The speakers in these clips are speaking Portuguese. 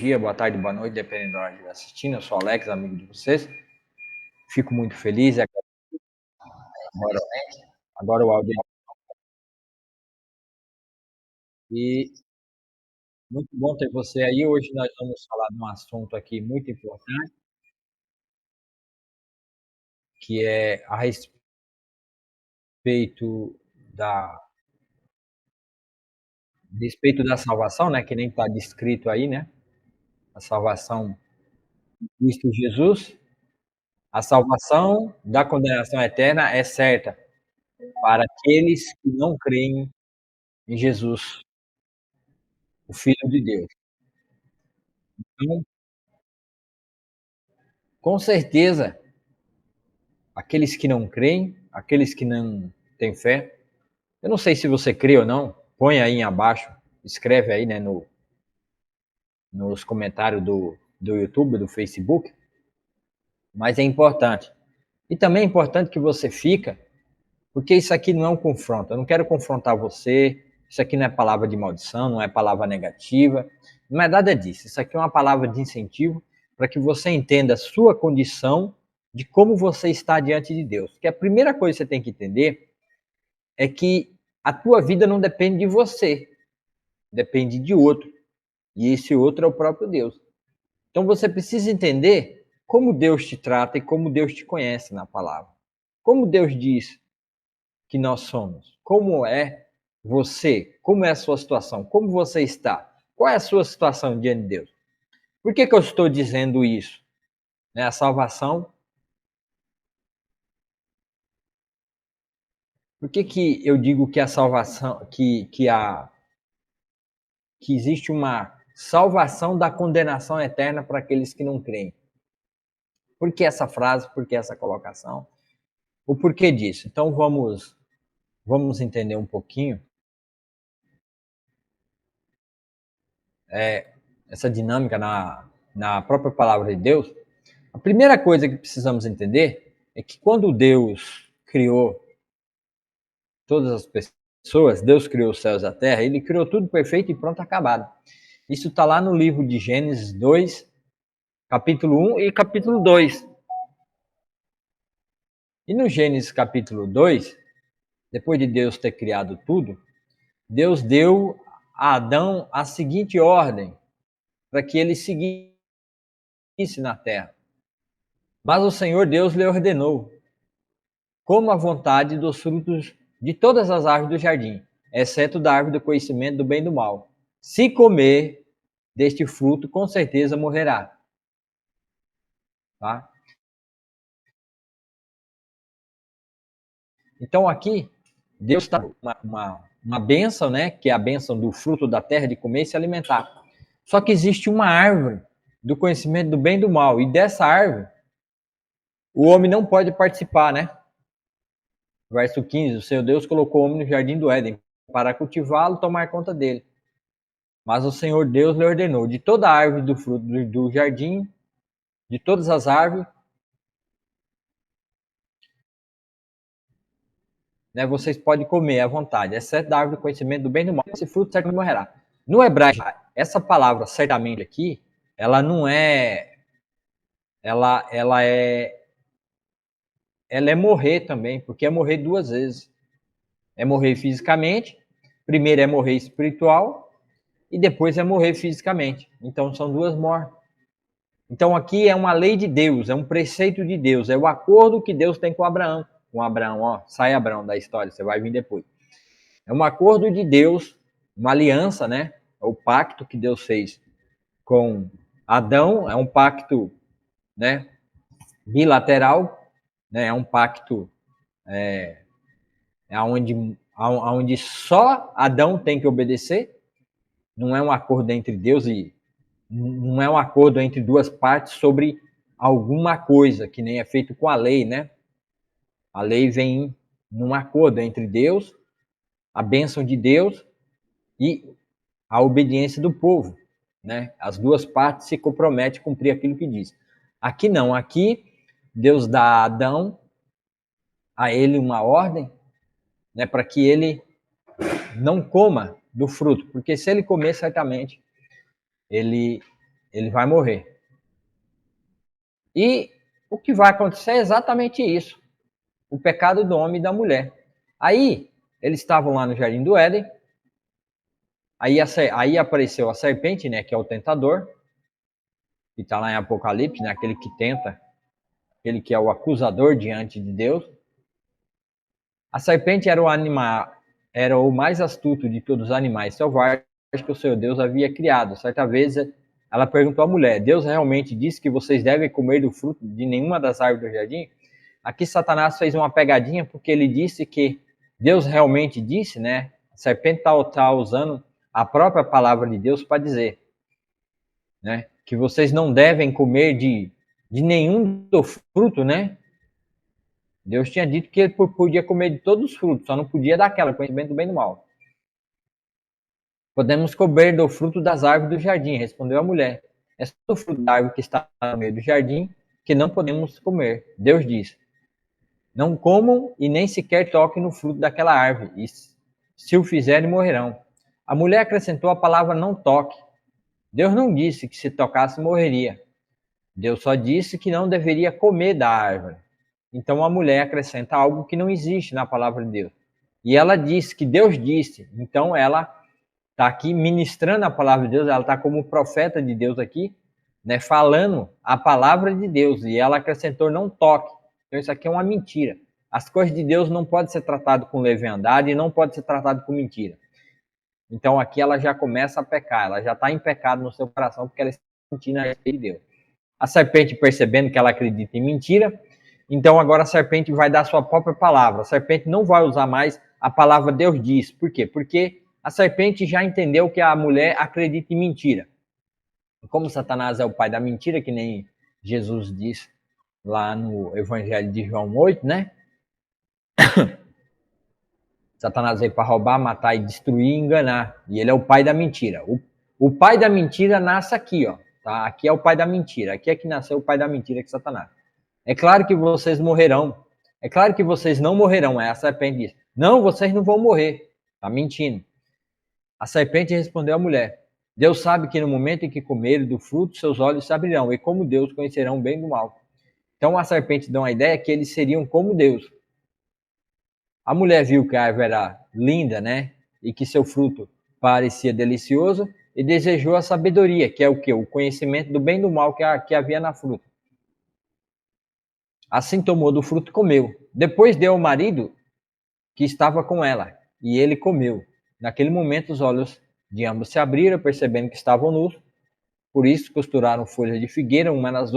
dia, boa tarde, boa noite, dependendo da hora de estar assistindo. Eu sou o Alex, amigo de vocês. Fico muito feliz. Agora o áudio. E muito bom ter você aí. Hoje nós vamos falar de um assunto aqui muito importante, que é a da, respeito da salvação, né? Que nem está descrito aí, né? A salvação de Cristo Jesus. A salvação da condenação eterna é certa para aqueles que não creem em Jesus, o Filho de Deus. Então, com certeza, aqueles que não creem, aqueles que não têm fé, eu não sei se você crê ou não, põe aí abaixo, escreve aí, né, nos comentários do YouTube, do Facebook, mas é importante. E também é importante que você fica, porque isso aqui não é um confronto, eu não quero confrontar você, isso aqui não é palavra de maldição, não é palavra negativa, não é nada disso, isso aqui é uma palavra de incentivo para que você entenda a sua condição de como você está diante de Deus. Que a primeira coisa que você tem que entender é que a tua vida não depende de você, depende de outro. E esse outro é o próprio Deus. Então você precisa entender como Deus te trata e como Deus te conhece na palavra. Como Deus diz que nós somos. Como é você? Como é a sua situação? Como você está? Qual é a sua situação diante de Deus? Por que eu estou dizendo isso? A salvação. Por que eu digo que a salvação, que existe uma salvação da condenação eterna para aqueles que não creem? Por que essa frase? Por que essa colocação? O porquê disso? Então vamos entender um pouquinho essa dinâmica na própria palavra de Deus. A primeira coisa que precisamos entender é que quando Deus criou todas as pessoas, Deus criou os céus e a terra, ele criou tudo perfeito e pronto, acabado. Isso está lá no livro de Gênesis 2, capítulo 1 e capítulo 2. E no Gênesis capítulo 2, depois de Deus ter criado tudo, Deus deu a Adão a seguinte ordem, para que ele seguisse na terra. Mas o Senhor Deus lhe ordenou: coma à vontade dos frutos de todas as árvores do jardim, exceto da árvore do conhecimento do bem e do mal. Se comer deste fruto, com certeza morrerá. Tá? Então aqui, Deus está uma bênção, né? Que é a bênção do fruto da terra, de comer e se alimentar. Só que existe uma árvore do conhecimento do bem e do mal, e dessa árvore o homem não pode participar, né? Verso 15, o Senhor Deus colocou o homem no jardim do Éden para cultivá-lo e tomar conta dele. Mas o Senhor Deus lhe ordenou: de toda a árvore do fruto do jardim, de todas as árvores, né, vocês podem comer à vontade, exceto da árvore do conhecimento do bem e do mal. Esse fruto certamente morrerá. No hebraico, essa palavra certamente aqui, ela não é, ela é morrer também, porque é morrer duas vezes. É morrer fisicamente, primeiro é morrer espiritual e depois é morrer fisicamente. Então são duas mortes. Então aqui é uma lei de Deus, é um preceito de Deus, é o acordo que Deus tem com Abraão. Com Abraão, ó, sai Abraão da história, você vai vir depois. É um acordo de Deus, uma aliança, né? É o pacto que Deus fez com Adão, é um pacto, né, bilateral, né? É um pacto onde só Adão tem que obedecer. Não é um acordo entre Deus e não é um acordo entre duas partes sobre alguma coisa, que nem é feito com a lei, né? A lei vem num acordo entre Deus, a bênção de Deus e a obediência do povo, né? As duas partes se comprometem a cumprir aquilo que diz. Aqui não, aqui Deus dá a Adão, a ele uma ordem, né, para que ele não coma do fruto, porque se ele comer, certamente ele Ele vai morrer. E o que vai acontecer é exatamente isso. O pecado do homem e da mulher. Aí, eles estavam lá no Jardim do Éden. Aí apareceu a serpente, né, que é o tentador, que está lá em Apocalipse, né, aquele que tenta, aquele que é o acusador diante de Deus. A serpente era o mais astuto de todos os animais selvagens que o Senhor Deus havia criado. Certa vez, ela perguntou à mulher: Deus realmente disse que vocês devem comer do fruto de nenhuma das árvores do jardim? Aqui Satanás fez uma pegadinha, porque ele disse que Deus realmente disse, né? A serpente está usando a própria palavra de Deus para dizer, né, que vocês não devem comer de nenhum do fruto, né? Deus tinha dito que ele podia comer de todos os frutos, só não podia daquela, conhecimento do bem e do mal. Podemos comer do fruto das árvores do jardim, respondeu a mulher. É só o fruto da árvore que está no meio do jardim que não podemos comer. Deus disse: não comam e nem sequer toquem no fruto daquela árvore, e se o fizerem, morrerão. A mulher acrescentou a palavra não toque. Deus não disse que se tocasse, morreria. Deus só disse que não deveria comer da árvore. Então a mulher acrescenta algo que não existe na palavra de Deus. E ela diz que Deus disse. Então ela está aqui ministrando a palavra de Deus, ela está como profeta de Deus aqui, né, falando a palavra de Deus. E ela acrescentou não toque. Então isso aqui é uma mentira. As coisas de Deus não podem ser tratadas com leviandade e não podem ser tratadas com mentira. Então aqui ela já começa a pecar, ela já está em pecado no seu coração porque ela está mentindo a respeito de Deus. A serpente, percebendo que ela acredita em mentira, então agora a serpente vai dar sua própria palavra. A serpente não vai usar mais a palavra Deus diz. Por quê? Porque a serpente já entendeu que a mulher acredita em mentira. Como Satanás é o pai da mentira, que nem Jesus diz lá no Evangelho de João 8, né? Satanás veio para roubar, matar e destruir e enganar. E ele é o pai da mentira. O pai da mentira nasce aqui, ó. Tá? Aqui é o pai da mentira. Aqui é que nasceu o pai da mentira, que é Satanás. É claro que vocês morrerão. É claro que vocês não morrerão. Aí a serpente diz: não, vocês não vão morrer. Tá mentindo. A serpente respondeu à mulher: Deus sabe que no momento em que comerem do fruto, seus olhos se abrirão, e como Deus conhecerão o bem e o mal. Então a serpente dá uma ideia que eles seriam como Deus. A mulher viu que a árvore era linda, né? E que seu fruto parecia delicioso, e desejou a sabedoria, que é o quê? O conhecimento do bem e do mal que havia na fruta. Assim tomou do fruto e comeu. Depois deu ao marido que estava com ela, e ele comeu. Naquele momento os olhos de ambos se abriram, percebendo que estavam nus. Por isso costuraram folhas de figueira uma às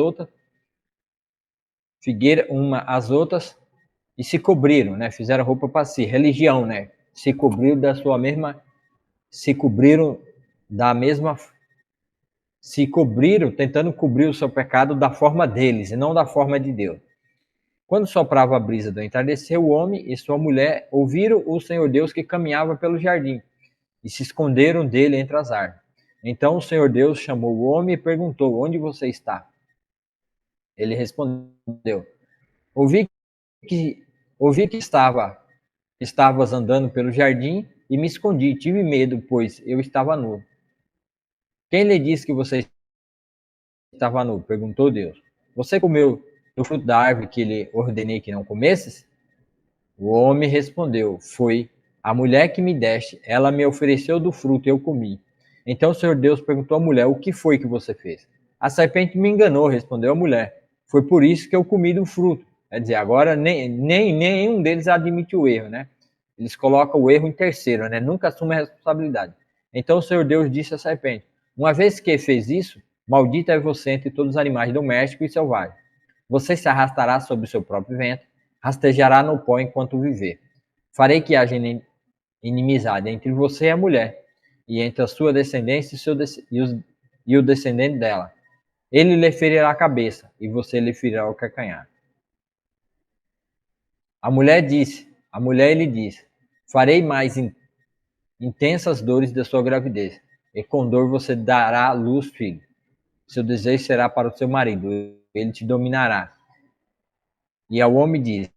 outras, e se cobriram, né? Fizeram roupa para si, religião, né? Se cobriram tentando cobrir o seu pecado da forma deles e não da forma de Deus. Quando soprava a brisa do entardecer, o homem e sua mulher ouviram o Senhor Deus que caminhava pelo jardim e se esconderam dele entre as árvores. Então o Senhor Deus chamou o homem e perguntou: onde você está? Ele respondeu: ouvi que estavas andando pelo jardim e me escondi. Tive medo, pois eu estava nu. Quem lhe disse que você estava nu? Perguntou Deus. Você comeu do fruto da árvore que lhe ordenei que não comesses? O homem respondeu: foi a mulher que me deste, ela me ofereceu do fruto e eu comi. Então o Senhor Deus perguntou à mulher: o que foi que você fez? A serpente me enganou, respondeu a mulher. Foi por isso que eu comi do fruto. Quer dizer, agora nenhum deles admite o erro, né? Eles colocam o erro em terceiro, né? Nunca assumem a responsabilidade. Então o Senhor Deus disse à serpente: uma vez que fez isso, maldita é você entre todos os animais domésticos e selvagens. Você se arrastará sobre o seu próprio ventre, rastejará no pó enquanto viver. Farei que haja inimizade entre você e a mulher, e entre a sua descendência e o descendente dela. Ele lhe ferirá a cabeça, e você lhe ferirá o calcanhar. A mulher lhe disse: farei mais intensas dores da sua gravidez, e com dor você dará à luz filho. Seu desejo será para o seu marido, ele te dominará. E ao homem disse: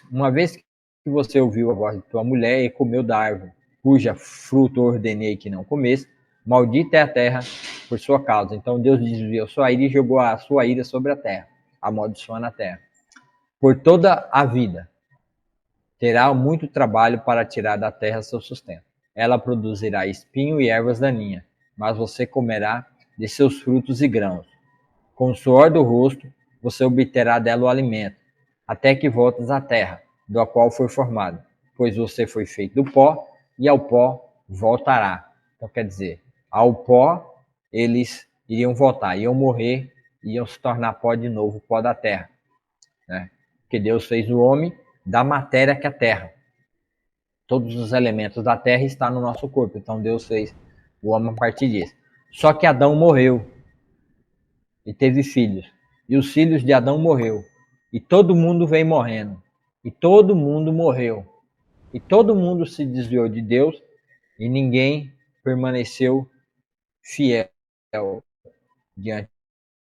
uma vez que você ouviu a voz de tua mulher e comeu da árvore, cuja fruto ordenei que não comesse, maldita é a terra por sua causa. Então Deus desviou sua ira e jogou a sua ira sobre a terra, amaldiçoando a terra. Por toda a vida terá muito trabalho para tirar da terra seu sustento. Ela produzirá espinho e ervas daninhas, mas você comerá de seus frutos e grãos. Com o suor do rosto, você obterá dela o alimento, até que voltes à terra, do qual foi formado, pois você foi feito do pó, e ao pó voltará. Então, quer dizer, ao pó eles iriam voltar, iam morrer, iam se tornar pó de novo, pó da terra, né? Porque Deus fez o homem da matéria que é a terra. Todos os elementos da terra estão no nosso corpo, então Deus fez o homem a partir disso. Só que Adão morreu e teve filhos, e os filhos de Adão morreu, e todo mundo veio morrendo, e todo mundo morreu, e todo mundo se desviou de Deus, e ninguém permaneceu fiel diante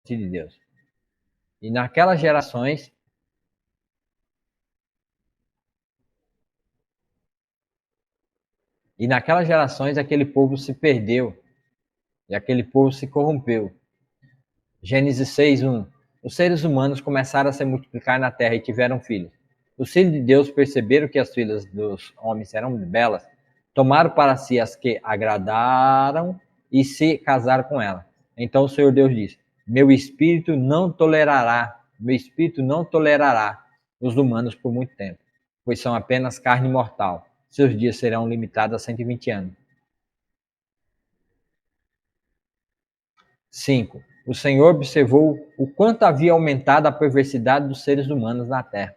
de Deus. E naquelas gerações, aquele povo se perdeu, e aquele povo se corrompeu. Gênesis 6:1. Os seres humanos começaram a se multiplicar na terra e tiveram filhos. Os filhos de Deus perceberam que as filhas dos homens eram belas, tomaram para si as que agradaram e se casaram com elas. Então o Senhor Deus disse: meu espírito não tolerará os humanos por muito tempo, pois são apenas carne mortal. Seus dias serão limitados a 120 anos. 5. O Senhor observou o quanto havia aumentado a perversidade dos seres humanos na terra,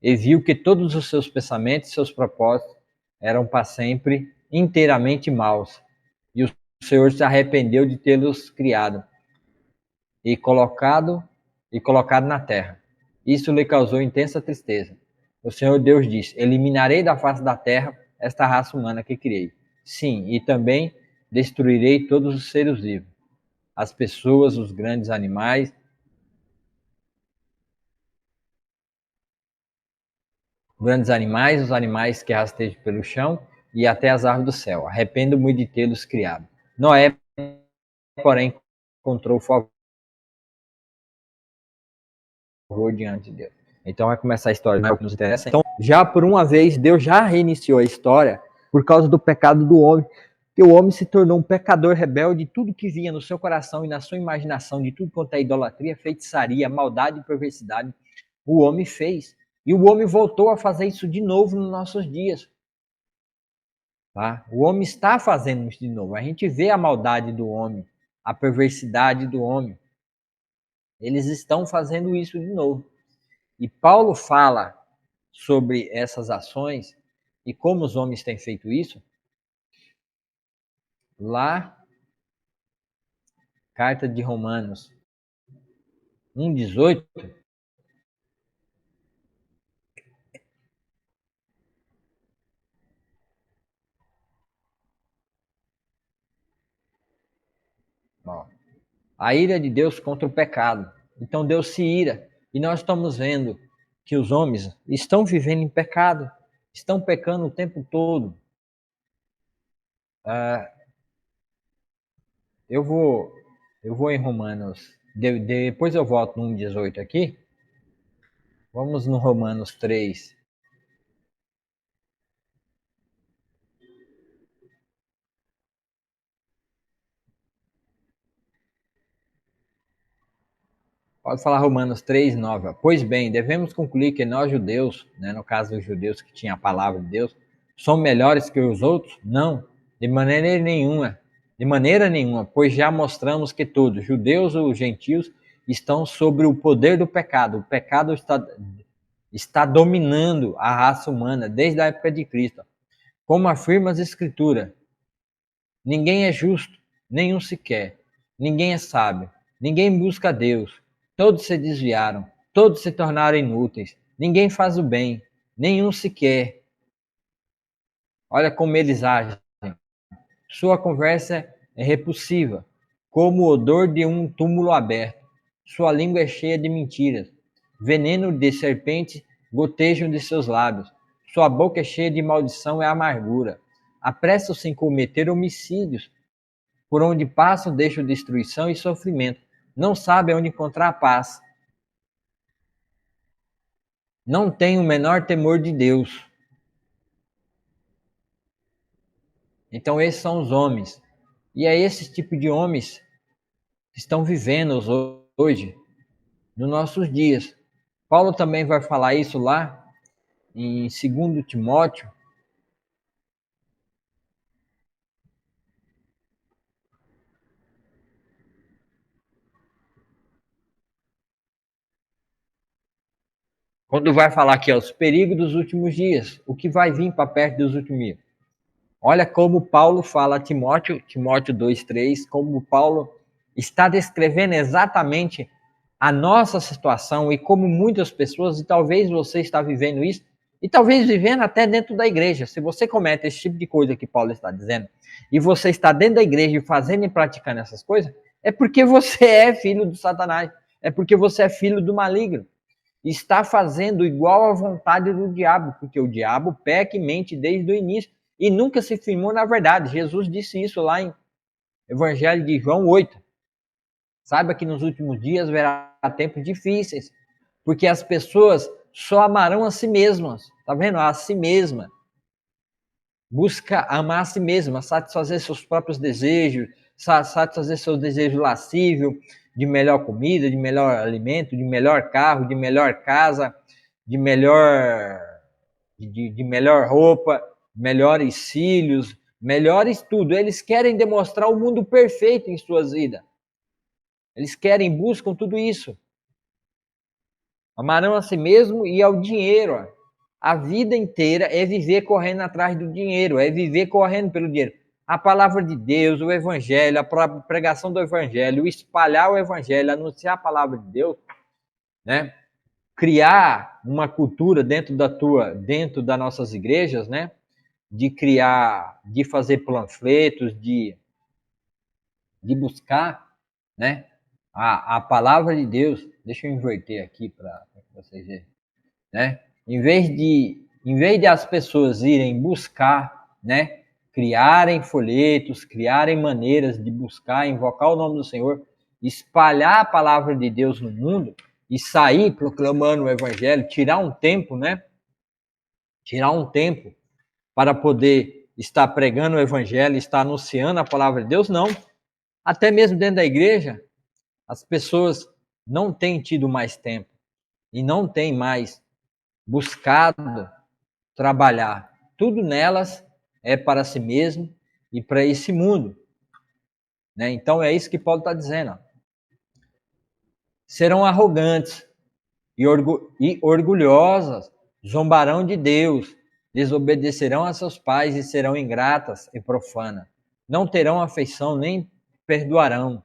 e viu que todos os seus pensamentos e seus propósitos eram para sempre inteiramente maus. E o Senhor se arrependeu de tê-los criado e colocado na terra. Isso lhe causou intensa tristeza. O Senhor Deus disse: eliminarei da face da terra esta raça humana que criei. Sim, e também destruirei todos os seres vivos, as pessoas, os grandes animais, os animais que rastejam pelo chão e até as aves do céu. Arrependo-me de tê-los criado. Noé, porém, encontrou favor diante de Deus. Então vai começar a história, não é o que nos interessa. Então, já por uma vez, Deus já reiniciou a história por causa do pecado do homem. Que o homem se tornou um pecador rebelde, tudo que vinha no seu coração e na sua imaginação, de tudo quanto é idolatria, feitiçaria, maldade e perversidade, o homem fez. E o homem voltou a fazer isso de novo nos nossos dias. Tá? O homem está fazendo isso de novo. A gente vê a maldade do homem, a perversidade do homem. Eles estão fazendo isso de novo. E Paulo fala sobre essas ações e como os homens têm feito isso lá, carta de Romanos 1:18. A ira de Deus contra o pecado. Então Deus se ira. E nós estamos vendo que os homens estão vivendo em pecado, estão pecando o tempo todo. Eu vou em Romanos, depois eu volto no 1:18 aqui. Vamos no Romanos 3. Pode falar Romanos 3:9. Pois bem, devemos concluir que nós judeus, né, no caso dos judeus que tinham a palavra de Deus, somos melhores que os outros? Não, de maneira nenhuma. De maneira nenhuma, pois já mostramos que todos, judeus ou gentios, estão sobre o poder do pecado. O pecado está dominando a raça humana desde a época de Cristo. Como afirma as Escrituras, ninguém é justo, nenhum sequer. Ninguém é sábio, ninguém busca Deus. Todos se desviaram, todos se tornaram inúteis. Ninguém faz o bem, nenhum sequer. Olha como eles agem. Sua conversa é repulsiva, como o odor de um túmulo aberto. Sua língua é cheia de mentiras. Veneno de serpente gotejam de seus lábios. Sua boca é cheia de maldição e amargura. Apressam-se em cometer homicídios. Por onde passam, deixam destruição e sofrimento. Não sabem onde encontrar paz. Não têm o menor temor de Deus. Então esses são os homens. E é esse tipo de homens que estão vivendo hoje, nos nossos dias. Paulo também vai falar isso lá em 2 Timóteo. Quando vai falar aqui, os perigos dos últimos dias, o que vai vir para perto dos últimos dias. Olha como Paulo fala a Timóteo 2:3, como Paulo está descrevendo exatamente a nossa situação e como muitas pessoas, e talvez você está vivendo isso, e talvez vivendo até dentro da igreja. Se você comete esse tipo de coisa que Paulo está dizendo, e você está dentro da igreja fazendo e praticando essas coisas, é porque você é filho do Satanás, é porque você é filho do maligno. Está fazendo igual à vontade do diabo, porque o diabo peca e mente desde o início e nunca se firmou na verdade. Jesus disse isso lá em Evangelho de João 8. Saiba que nos últimos dias haverá tempos difíceis, porque as pessoas só amarão a si mesmas. Tá vendo? A si mesma. Busca amar a si mesma, satisfazer seus próprios desejos, satisfazer seus desejos lascivos, de melhor comida, de melhor alimento, de melhor carro, de melhor casa, de melhor roupa, melhores cílios, melhores tudo. Eles querem demonstrar o mundo perfeito em suas vidas. Eles querem, buscam tudo isso. Amarão a si mesmo e ao dinheiro. A vida inteira é viver correndo atrás do dinheiro, é viver correndo pelo dinheiro. A palavra de Deus, o evangelho, a pregação do evangelho, o espalhar o evangelho, anunciar a palavra de Deus, né? Criar uma cultura dentro das nossas igrejas, né? De fazer panfletos, de buscar, né? A palavra de Deus. Deixa eu inverter aqui para vocês verem, né? Em vez de as pessoas irem buscar, né? Criarem folhetos, criarem maneiras de buscar, invocar o nome do Senhor, espalhar a palavra de Deus no mundo e sair proclamando o evangelho, tirar um tempo, né? Tirar um tempo para poder estar pregando o evangelho, estar anunciando a palavra de Deus, não. Até mesmo dentro da igreja, as pessoas não têm tido mais tempo e não têm mais buscado trabalhar. Tudo nelas é para si mesmo e para esse mundo, né? Então é isso que Paulo está dizendo. Ó. Serão arrogantes e orgulhosas, zombarão de Deus, desobedecerão a seus pais e serão ingratas e profanas. Não terão afeição nem perdoarão.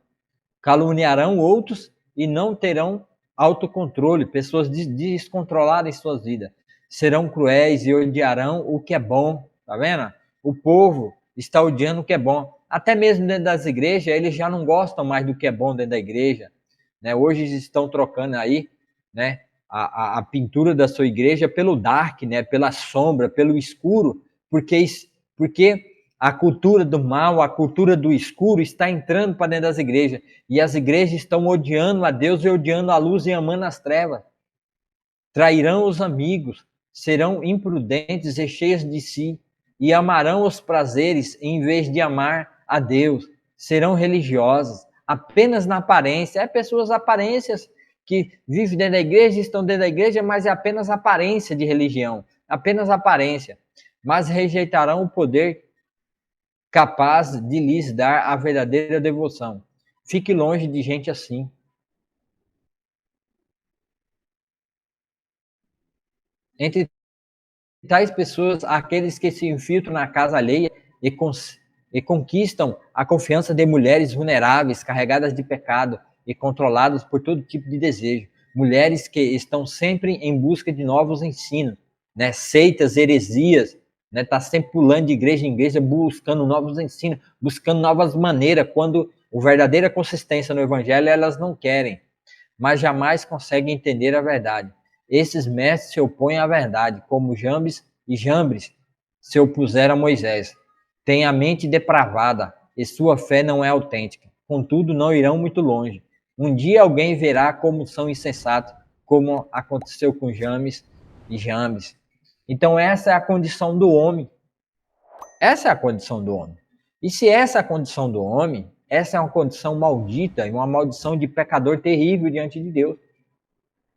Caluniarão outros e não terão autocontrole. Pessoas descontroladas em suas vidas. Serão cruéis e odiarão o que é bom. Tá vendo? O povo está odiando o que é bom. Até mesmo dentro das igrejas, eles já não gostam mais do que é bom dentro da igreja. Né? Hoje eles estão trocando aí, né, a pintura da sua igreja pelo dark, né, pela sombra, pelo escuro, porque a cultura do mal, a cultura do escuro está entrando para dentro das igrejas. E as igrejas estão odiando a Deus e odiando a luz e amando as trevas. Trairão os amigos, serão imprudentes e cheias de si, e amarão os prazeres em vez de amar a Deus. Serão religiosas, apenas na aparência. É pessoas aparências que vivem dentro da igreja, estão dentro da igreja, mas é apenas aparência de religião. Apenas aparência. Mas rejeitarão o poder capaz de lhes dar a verdadeira devoção. Fique longe de gente assim. Entre tais pessoas, aqueles que se infiltram na casa alheia e conquistam a confiança de mulheres vulneráveis, carregadas de pecado e controladas por todo tipo de desejo. Mulheres que estão sempre em busca de novos ensinos, né? Seitas, heresias, né? Tá sempre pulando de igreja em igreja, buscando novos ensinos, buscando novas maneiras, quando a verdadeira consistência no evangelho elas não querem, mas jamais conseguem entender a verdade. Esses mestres se opõem à verdade, como Jambres e Jambres se opuseram a Moisés. Têm a mente depravada, e sua fé não é autêntica. Contudo, não irão muito longe. Um dia alguém verá como são insensatos, como aconteceu com James e Jambes. Então essa é a condição do homem. Essa é a condição do homem. E se essa é a condição do homem, essa é uma condição maldita e uma maldição de pecador terrível diante de Deus.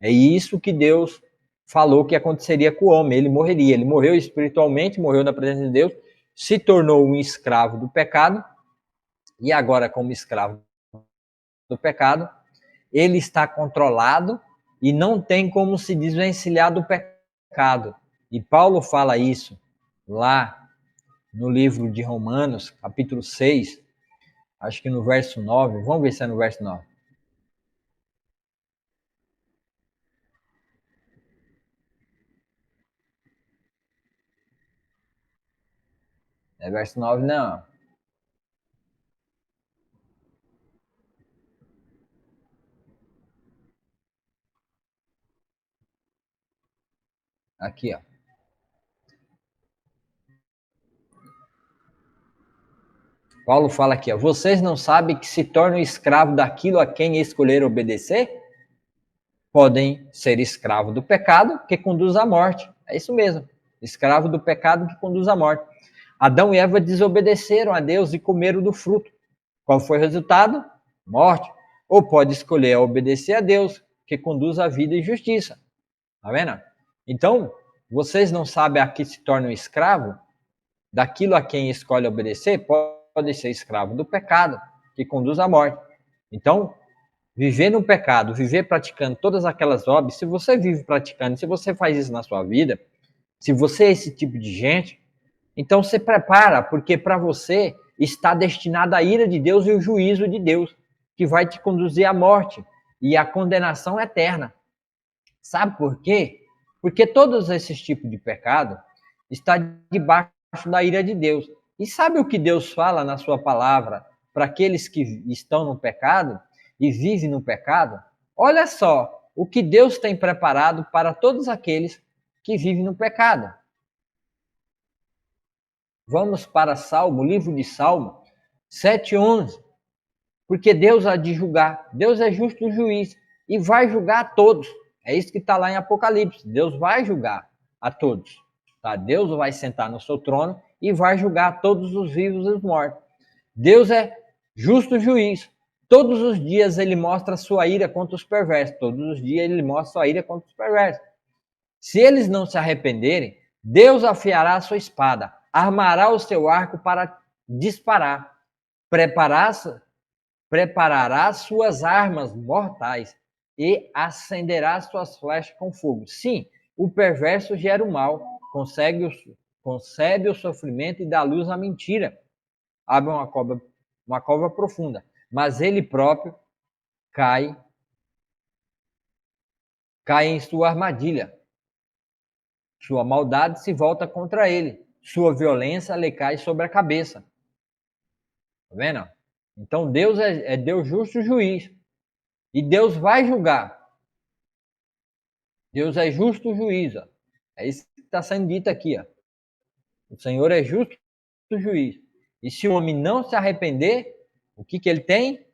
É isso que Deus falou que aconteceria com o homem. Ele morreria. Ele morreu espiritualmente, morreu na presença de Deus, se tornou um escravo do pecado, e agora, como escravo do pecado, ele está controlado e não tem como se desvencilhar do pecado. E Paulo fala isso lá no livro de Romanos, capítulo 6, acho que no verso 9. Vamos ver se é no verso 9. É verso 9, não. Aqui, ó. Paulo fala aqui, ó. Vocês não sabem que se tornam escravos daquilo a quem escolher obedecer? Podem ser escravos do pecado que conduz à morte. É isso mesmo. Escravo do pecado que conduz à morte. Adão e Eva desobedeceram a Deus e comeram do fruto. Qual foi o resultado? Morte. Ou pode escolher obedecer a Deus, que conduz à vida e justiça. Tá vendo? Então, vocês não sabem a que se tornam escravo? Daquilo a quem escolhe obedecer, pode ser escravo do pecado, que conduz à morte. Então, viver no pecado, viver praticando todas aquelas obras, se você vive praticando, se você faz isso na sua vida, se você é esse tipo de gente, então se prepara, porque para você está destinada a ira de Deus e o juízo de Deus, que vai te conduzir à morte e à condenação eterna. Sabe por quê? Porque todos esses tipos de pecado está debaixo da ira de Deus. E sabe o que Deus fala na sua palavra para aqueles que estão no pecado e vivem no pecado? Olha só o que Deus tem preparado para todos aqueles que vivem no pecado. Vamos para Salmo, livro de Salmo 7:11. Porque Deus há de julgar. Deus é justo juiz e vai julgar a todos. É isso que está lá em Apocalipse. Deus vai julgar a todos. Tá? Deus vai sentar no seu trono e vai julgar todos os vivos e os mortos. Deus é justo juiz. Todos os dias ele mostra a sua ira contra os perversos. Todos os dias ele mostra a sua ira contra os perversos. Se eles não se arrependerem, Deus afiará a sua espada, armará o seu arco para disparar, preparará suas armas mortais e acenderá suas flechas com fogo. Sim, o perverso gera o mal, concebe o sofrimento e dá luz à mentira. Abre uma cova profunda, mas ele próprio cai em sua armadilha. Sua maldade se volta contra ele, sua violência lhe cai sobre a cabeça. Tá vendo? Então Deus é Deus justo juiz. E Deus vai julgar. Deus é justo juiz. Ó. É isso que está sendo dito aqui. Ó. O Senhor é justo juiz. E se o homem não se arrepender, o que ele tem?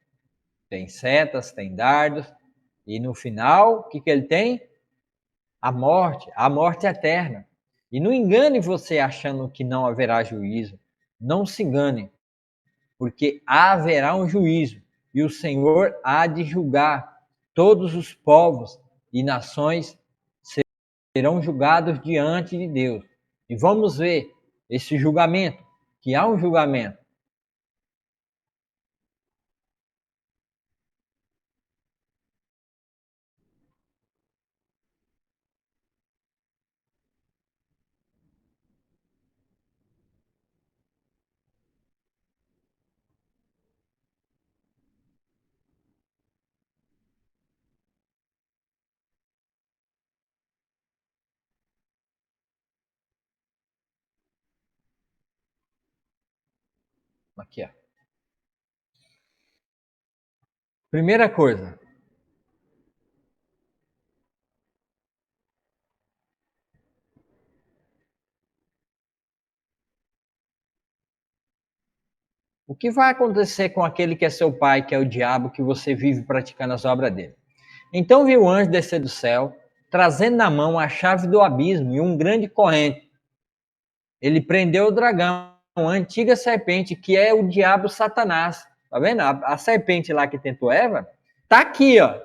Tem setas, tem dardos. E no final, o que ele tem? A morte eterna. E não engane você achando que não haverá juízo. Não se engane, porque haverá um juízo. E o Senhor há de julgar todos os povos e nações serão julgados diante de Deus. E vamos ver esse julgamento, que há um julgamento. Aqui, ó. Primeira coisa, O que vai acontecer com aquele que é seu pai, que é o diabo, que você vive praticando as obras dele? Então viu o anjo descer do céu, trazendo na mão a chave do abismo e um grande corrente. Ele prendeu o dragão, a antiga serpente, que é o diabo Satanás. Tá vendo? A serpente lá que tentou Eva, tá aqui, ó.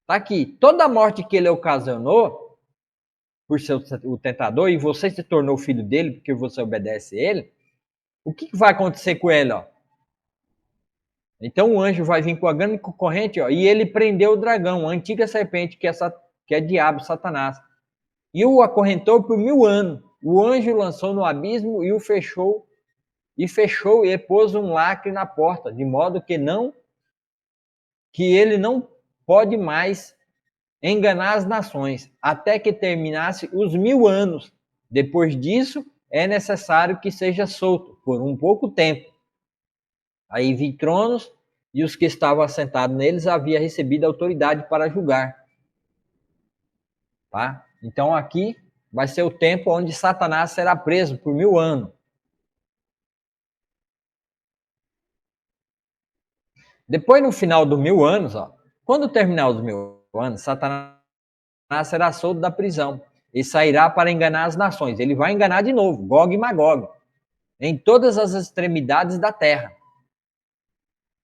Tá aqui. Toda a morte que ele ocasionou por ser o tentador, e você se tornou filho dele porque você obedece a ele, o que vai acontecer com ele, ó? Então o anjo vai vir com a grande corrente, ó, e ele prendeu o dragão, a antiga serpente, que é diabo, Satanás, e o acorrentou por 1000 anos. O anjo lançou no abismo e o fechou, e pôs um lacre na porta, de modo que ele não pode mais enganar as nações, até que terminasse os 1000 anos. Depois disso, é necessário que seja solto por um pouco tempo. Aí vi tronos, e os que estavam assentados neles havia recebido autoridade para julgar. Tá? Então aqui vai ser o tempo onde Satanás será preso por 1000 anos. Depois, no final dos 1000 anos, ó, quando terminar os 1000 anos, Satanás será solto da prisão e sairá para enganar as nações. Ele vai enganar de novo, Gog e Magog, em todas as extremidades da terra.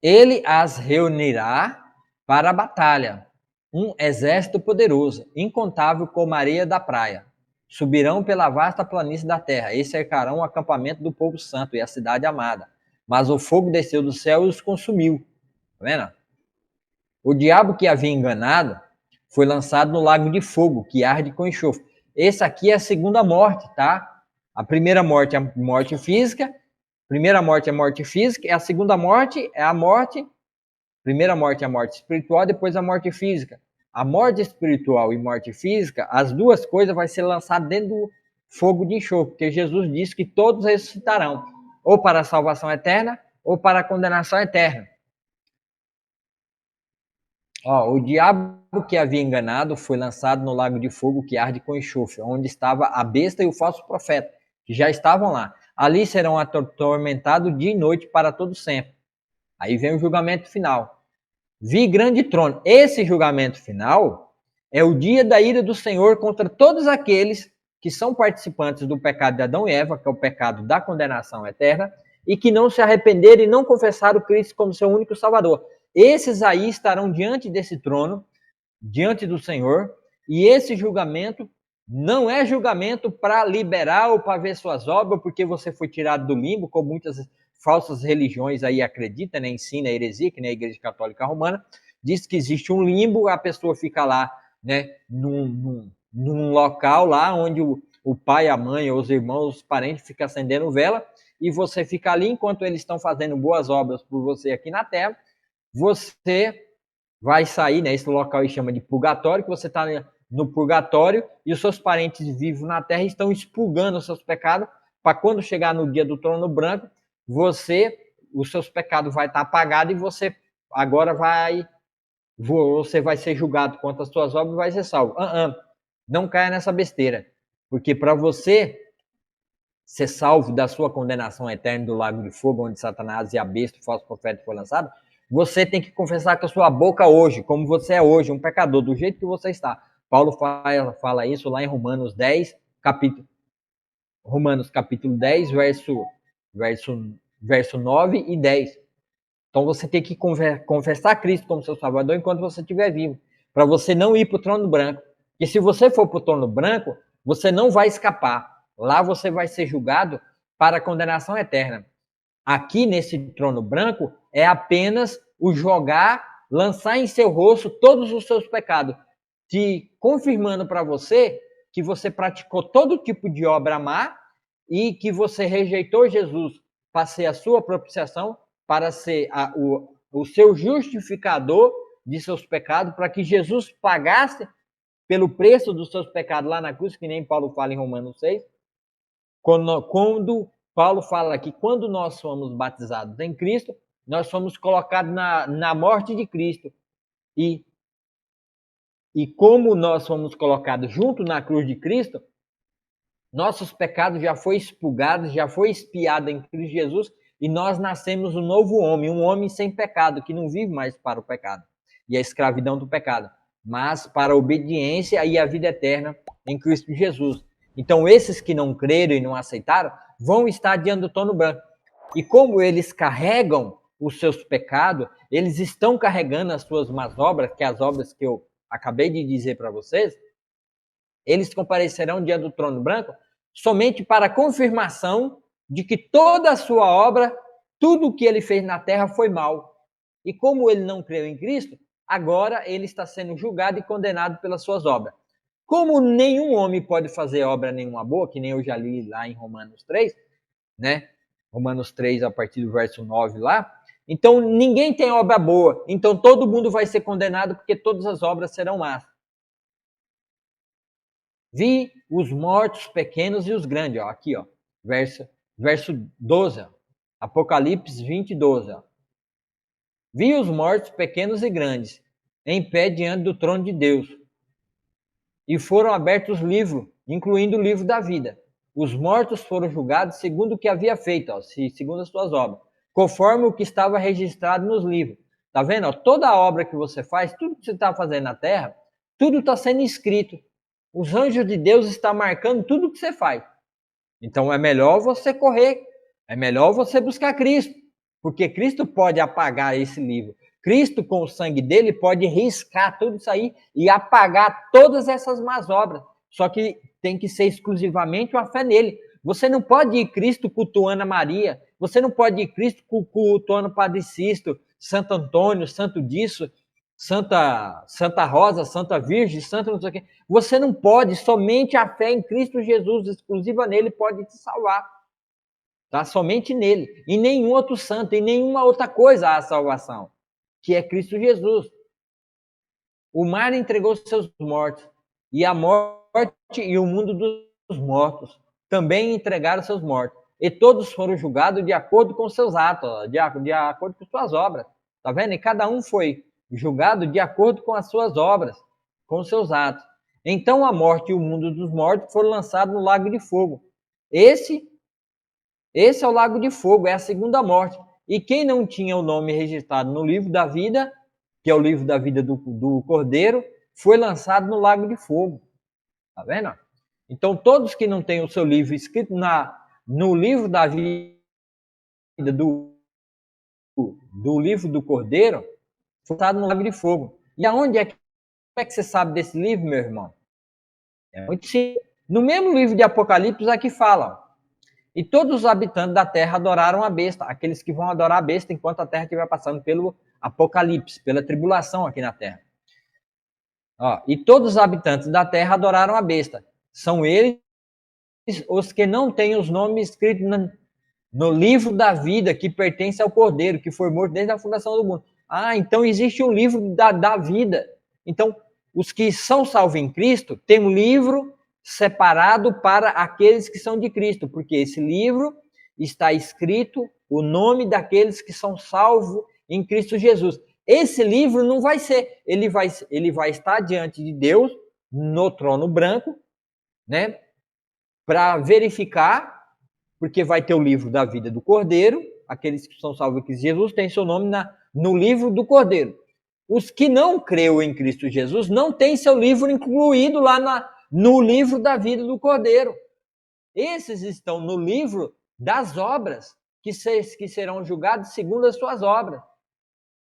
Ele as reunirá para a batalha, um exército poderoso, incontável como a areia da praia. Subirão pela vasta planície da terra e cercarão o acampamento do povo santo e a cidade amada. Mas o fogo desceu do céu e os consumiu. Tá vendo? O diabo que havia enganado foi lançado no lago de fogo, que arde com enxofre. Esse aqui é a segunda morte, tá? A primeira morte é a morte física. Primeira morte é a morte física. E a segunda morte é a morte. Primeira morte é a morte espiritual, depois a morte física. A morte espiritual e morte física, as duas coisas vai ser lançadas dentro do fogo de enxofre, porque Jesus disse que todos ressuscitarão, ou para a salvação eterna, ou para a condenação eterna. Ó, o diabo que havia enganado foi lançado no lago de fogo que arde com enxofre, onde estava a besta e o falso profeta, que já estavam lá. Ali serão atormentados dia e noite para todo sempre. Aí vem o julgamento final. Vi grande trono. Esse julgamento final é o dia da ira do Senhor contra todos aqueles que são participantes do pecado de Adão e Eva, que é o pecado da condenação eterna, e que não se arrependeram e não confessaram Cristo como seu único Salvador. Esses aí estarão diante desse trono, diante do Senhor, e esse julgamento não é julgamento para liberar ou para ver suas obras, porque você foi tirado do limbo, como muitas falsas religiões aí acreditam, né, ensina a heresia, que nem a Igreja Católica Romana, diz que existe um limbo, a pessoa fica lá, né, num local lá onde o pai, a mãe, os irmãos, os parentes ficam acendendo vela, e você fica ali enquanto eles estão fazendo boas obras por você aqui na Terra. Você vai sair, né, esse local aí chama de purgatório, que você está no purgatório e os seus parentes vivos na Terra estão expurgando os seus pecados, para quando chegar no dia do trono branco, os seus pecados vai estar apagados e você agora você vai ser julgado quanto às suas obras e vai ser salvo. Não caia nessa besteira, porque para você ser salvo da sua condenação eterna do lago de fogo, onde Satanás e a besta, o falso profeta, foi lançado, você tem que confessar com a sua boca hoje, como você é hoje, um pecador, do jeito que você está. Paulo fala isso lá em Romanos 10, Romanos capítulo 10, verso 9 e 10. Então você tem que confessar Cristo como seu Salvador enquanto você estiver vivo, para você não ir para o trono branco. E se você for para o trono branco, você não vai escapar. Lá você vai ser julgado para a condenação eterna. Aqui nesse trono branco é apenas o lançar em seu rosto todos os seus pecados, te confirmando para você que você praticou todo tipo de obra má e que você rejeitou Jesus para ser a sua propiciação, para ser o seu justificador de seus pecados, para que Jesus pagasse pelo preço dos seus pecados lá na cruz, que nem Paulo fala em Romanos 6. Quando Paulo fala que quando nós somos batizados em Cristo, nós somos colocados na morte de Cristo. E como nós fomos colocados junto na cruz de Cristo, nossos pecados já foi expurgados, já foi expiado em Cristo Jesus, e nós nascemos um novo homem, um homem sem pecado, que não vive mais para o pecado e a escravidão do pecado, mas para a obediência e a vida eterna em Cristo Jesus. Então, esses que não creram e não aceitaram, vão estar diante do trono branco. E como eles carregam os seus pecados, eles estão carregando as suas más obras, que é as obras que eu acabei de dizer para vocês, eles comparecerão diante do trono branco somente para a confirmação de que toda a sua obra, tudo o que ele fez na terra foi mal. E como ele não creu em Cristo, agora ele está sendo julgado e condenado pelas suas obras. Como nenhum homem pode fazer obra nenhuma boa, que nem eu já li lá em Romanos 3, né? Romanos 3, a partir do verso 9 lá. Então, ninguém tem obra boa. Então, todo mundo vai ser condenado porque todas as obras serão más. Vi os mortos pequenos e os grandes. Ó, aqui, ó, verso 12. Ó, Apocalipse 20, 12. Ó. Vi os mortos pequenos e grandes em pé diante do trono de Deus. E foram abertos livros, incluindo o livro da vida. Os mortos foram julgados segundo o que havia feito, ó, segundo as suas obras, conforme o que estava registrado nos livros. Tá vendo? Ó, toda a obra que você faz, tudo que você está fazendo na terra, tudo está sendo escrito. Os anjos de Deus estão marcando tudo que você faz. Então é melhor você correr, é melhor você buscar Cristo, porque Cristo pode apagar esse livro. Cristo, com o sangue dele, pode riscar tudo isso aí e apagar todas essas más obras. Só que tem que ser exclusivamente uma fé nele. Você não pode ir Cristo cultuando a Maria, você não pode ir Cristo cultuando Padre Cisto, Santo Antônio, Santo disso, Santa Rosa, Santa Virgem, Santa não sei o quê. Você não pode, somente a fé em Cristo Jesus, exclusiva nele, pode te salvar. Tá? Somente nele. E nenhum outro santo, e nenhuma outra coisa há a salvação, que é Cristo Jesus. O mar entregou seus mortos, e a morte e o mundo dos mortos também entregaram seus mortos. E todos foram julgados de acordo com seus atos, de acordo com suas obras. Tá vendo? E cada um foi julgado de acordo com as suas obras, com os seus atos. Então a morte e o mundo dos mortos foram lançados no lago de fogo. Esse é o lago de fogo, é a segunda morte. E quem não tinha o nome registrado no livro da vida, que é o livro da vida do Cordeiro, foi lançado no lago de fogo. Tá vendo? Então todos que não têm o seu livro escrito no livro da vida do livro do Cordeiro, foi lançado no lago de fogo. E aonde como é que você sabe desse livro, meu irmão? É muito simples. No mesmo livro de Apocalipse aqui fala, e todos os habitantes da terra adoraram a besta, aqueles que vão adorar a besta enquanto a terra estiver passando pelo Apocalipse, pela tribulação aqui na terra. Ó, e todos os habitantes da terra adoraram a besta. São eles os que não têm os nomes escritos no livro da vida que pertence ao Cordeiro, que foi morto desde a fundação do mundo. Ah, então existe um livro da vida. Então, os que são salvos em Cristo têm um livro separado para aqueles que são de Cristo, porque esse livro está escrito o nome daqueles que são salvos em Cristo Jesus. Esse livro não vai ser, ele vai estar diante de Deus no trono branco, né? Para verificar, porque vai ter o livro da vida do Cordeiro, aqueles que são salvos em Cristo Jesus têm seu nome no livro do Cordeiro. Os que não creem em Cristo Jesus não têm seu livro incluído lá no livro da vida do Cordeiro. Esses estão no livro das obras, que serão julgados segundo as suas obras.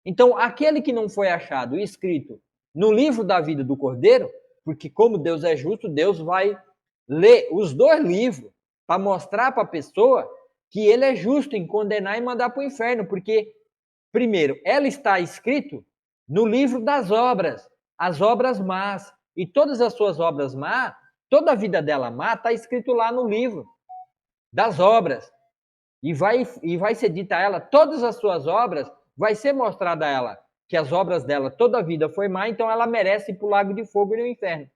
Então, aquele que não foi achado escrito no livro da vida do Cordeiro, porque como Deus é justo, Deus vai ler os dois livros para mostrar para a pessoa que ele é justo em condenar e mandar para o inferno, porque, primeiro, ela está escrito no livro das obras, as obras más, e todas as suas obras más, toda a vida dela má, está escrito lá no livro das obras. E vai ser dita a ela, todas as suas obras, vai ser mostrada a ela que as obras dela, toda a vida foi má, então ela merece ir para o lago de fogo e no inferno.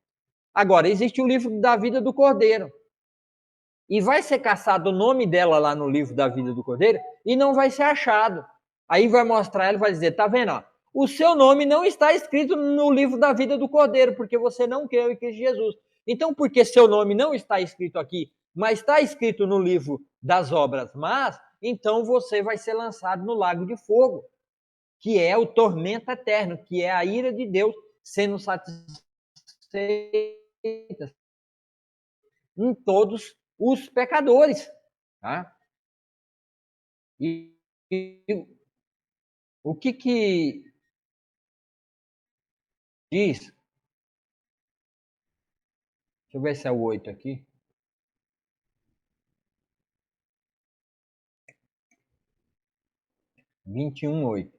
Agora, existe o livro da vida do Cordeiro. E vai ser caçado o nome dela lá no livro da vida do Cordeiro e não vai ser achado. Aí vai mostrar ela e vai dizer, tá vendo? Ó, o seu nome não está escrito no livro da vida do Cordeiro, porque você não creu em Cristo Jesus. Então, porque seu nome não está escrito aqui, mas está escrito no livro das obras más, então você vai ser lançado no lago de fogo, que é o tormento eterno, que é a ira de Deus sendo satisfeita em todos os pecadores. Tá? E o que diz? Deixa eu ver se é o 8 aqui. Vinte e 8.